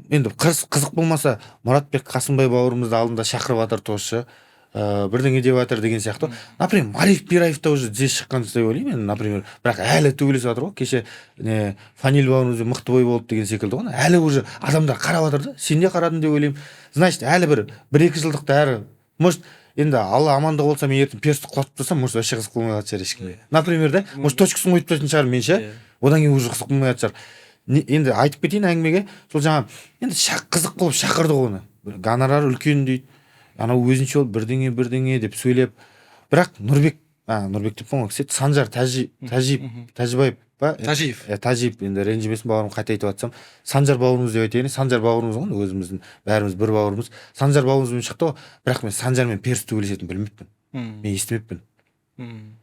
Енді қызық болмаса Мұратбек Қасымбай бауырымызды алдында шақырып жатыр тошы. бірдеңе деп жатыр деген сияқты. Например, Мариф Пираевта уже тез шыққан деп ойлаймын мен, например. Бірақ әлі төбелесіп жатыр ғой. Кеше не Фаниль бауырымыз мықты бой болды деген секілді ғой. Әлі уже адамдар қарап жатыр да. Сен не қарадың деп ойлаймын. Значит, әлі бір-екі жылдықта әрі, может, енді Алла амандық болса мен ертең персті құлатып тастасам, может вообще қызық болмай қалатын шығар ешкімге. Например, да, может точкасын қойып тастайтын шығар мен ше. Одан кейін уже қызық болмай қалатын шығар. Енді айтып кетейін әңгімеге. Сол жаңа енді қызық қылып шақырды ғой оны. Гонорар үлкен дейді. Анау өзінше ол бірдеңе деп сөйлеп. Бірақ Нұрбек деп қойған кісі Санжар Тәжібаев па? Тәжиев, енді ренжімесін бауырым, қайта айтып жатсам. Санжар бауырымыз деп айтайын. Санжар бауырымыз ғой, өзіміздің бәріміз бір бауырымыз. Санжар бауырымызбен шықты ғой. Бірақ мен Санжармен перс төбелесетінін білмеппін. Мен естімеппін.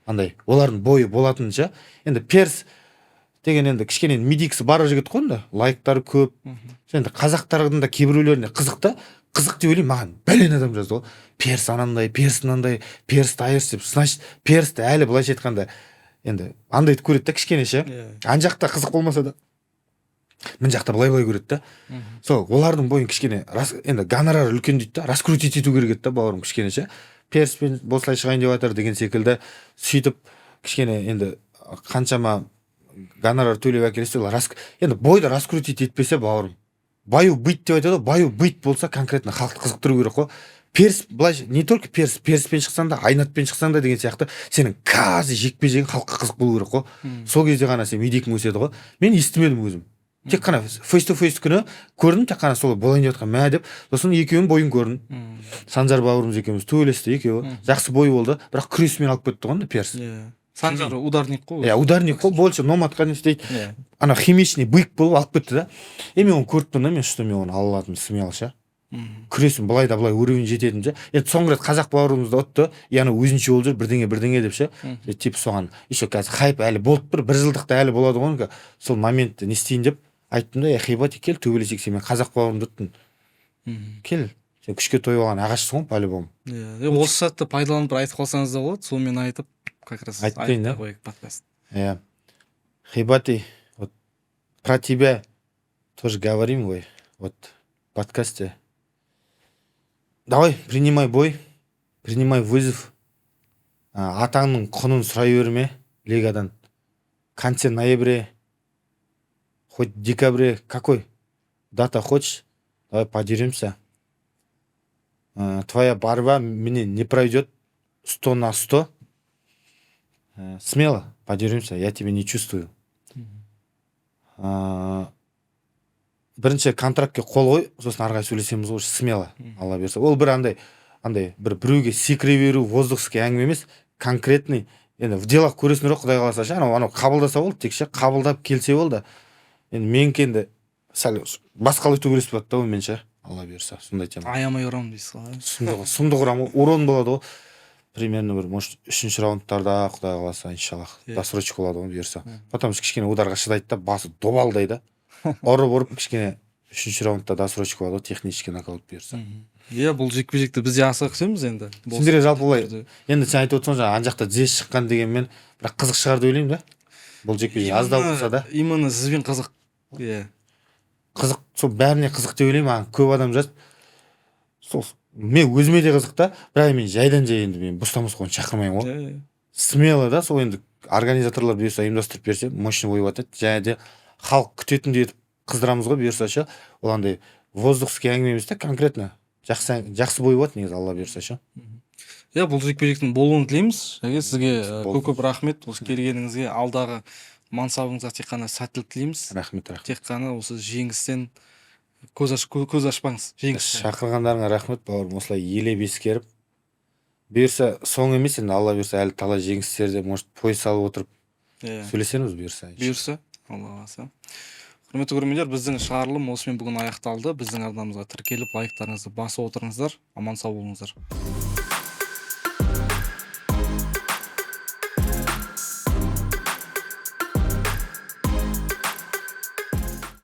Андай, олардың бойы болатынша. Енді перс деген енді кішкене мидиксі бар жігіт қой енді. Лайктары көп. Енді қазақтардың да кейбіреулеріне қызық та. Қызық деп ойлаймын, маған бәлен адам жазды ғой. Перс анандай, перс мынандай, перс тайырс деп. Значит, персті әлі былайша айтқанда енді андайды көреді да кішкене ше. Ан жақта қызық болмаса да мына жақта былай көреді да. Сол олардың бойын кішкене енді гонорар үлкен дейді да, раскрутить ету керек еді да бауырым кішкене ше. Перспен осылай шығайын деп жатыр деген секілді сөйтіп кішкене енді қаншама гонорар төлеп әкелсе енді бойды раскрутить етпесе бауырым. Баю быть деп айтады ғой, баю быть болса конкретно халықты қызықтыру керек қой. Перс былай не только перспен шықсаң да, айнатпен шықсаң да деген сияқты сенің қазір жекпе-жегің халыққа қызық болу керек қой. Сол кезде ғана сен мидикің өседі ғой. Мен естімедім өзім. Тек қана face to face күні көрдім, тек қана сол болайын деп жатқан мә деп. Сосын екеуінің бойын көрдім. Санжар бауырымыз екеуміз төбелесті екеуі. Жақсы бой болды, бірақ күресімен алып кетті ғой перс. Санжар ударник қой. Ударник қой, больше номадқа не істейді. Ана химичный бык болып алып кетті да. Мен оны көріппін да, мен что мен оны ала аладым, смело ше. Күресім былай да былай уровень жететін ше. Енді соңғы рет қазақ бауырымызды ұтты, яны өзінше болып жүр, бірдеңе деп ше. Типа соған еще қазір хайп әлі болып бір жылдықта әлі болады ғой. Сол моментті не істейін деп айттым да, Хибати кел төбелесек, сен мен қазақ бауырымды ұттың. Кел. Сен күшке тойып алған ағашсың ғой по-любому. Осы сәтті пайдаланып айтып қалсаңыз да болады, сонымен айтып как раз айтайын да. Подкаст. Хибати, вот про тебя тоже говорим, вот в подкасте. Давай, принимай бой, принимай вызов. Атаңның құнын сұрай берме лигадан. В конце ноября, хоть в декабре, какой дата хочешь, давай подеремся. Твоя борьба мне не пройдет 100 на 100. Смело подеремся, я тебя не чувствую. Бірінші контрактке қол қой, сосын арғай сөйлесеміз ғой, смело, алла берсе. Ол бір андай біреуге секіре беру, воздухский әңгіме емес, конкретный, енді в делах көресің жоқ, құдай қаласа ше, анау қабылдаса болды, тек ше қабылдап келсе болды. Енді менікі енді сәл басқалай төбелесіп жатты ғой мен ше, алла берсе, сондай тема. Аямай ұрам дейсіз ғой. Сұмдық ұрам, урон болады ғой. Примерно бір, может, 3-ші раундтарда, құдай қаласа, иншаллах, досрочка болады ғой берсе. Потом кішкене ударға шыдайды да, басы добалдайды. Ұрып кішкене 3-ші раундта досрочка болады, технический нокаут берсе. Бұл жекпе-жекті біз жақсы күтеміз енді. Сендерге жалпы олай. Енді сен айтып отырсың жаңа ана жақта тез шыққан дегенмен, бірақ қызық шығар деп ойлаймын да. Бұл жекпе-жек аздау болса да. Именно сізбен қызық. Қызық, сол бәріне қызық деп ойлаймын. Көп адам жазып. Сол мен өзіме де қызық та, бірақ мен жайдан енді мен бостан-бос қойын шақырмаймын ғой. Смело да, сол енді организаторлар бұйырса ұйымдастырып берсе, мощный бой өтеді. Және де халық күтетіндей етіп қыздырамыз ғой бұйырса ше. Ол андай воздухский әңгіме емес та, конкретно жақсы бой болады негізі, алла бұйырса ше. Бұл жекпе-жектің болуын тілейміз. Сізге көп рахмет осы келгеніңізге, алдағы мансабыңызға тек қана сәттілік тілейміз. Рахмет. Тек қана осы жеңістен көз ашпаңыз. Шақырғандарыңа рахмет бауырым, осылай елеп ескеріп. Бұйырса соң емес енді, алла бұйырса әлі талай жеңістерде, может, пояс алып отырып сөйлесеміз бұйырса. Бұйырса, алла қаласа. Құрметті көрермендер, біздің шығарылым осымен бүгін аяқталды. Біздің арнамызға тіркеліп, лайктарыңызды басып отырыңыздар. Аман сау болыңыздар.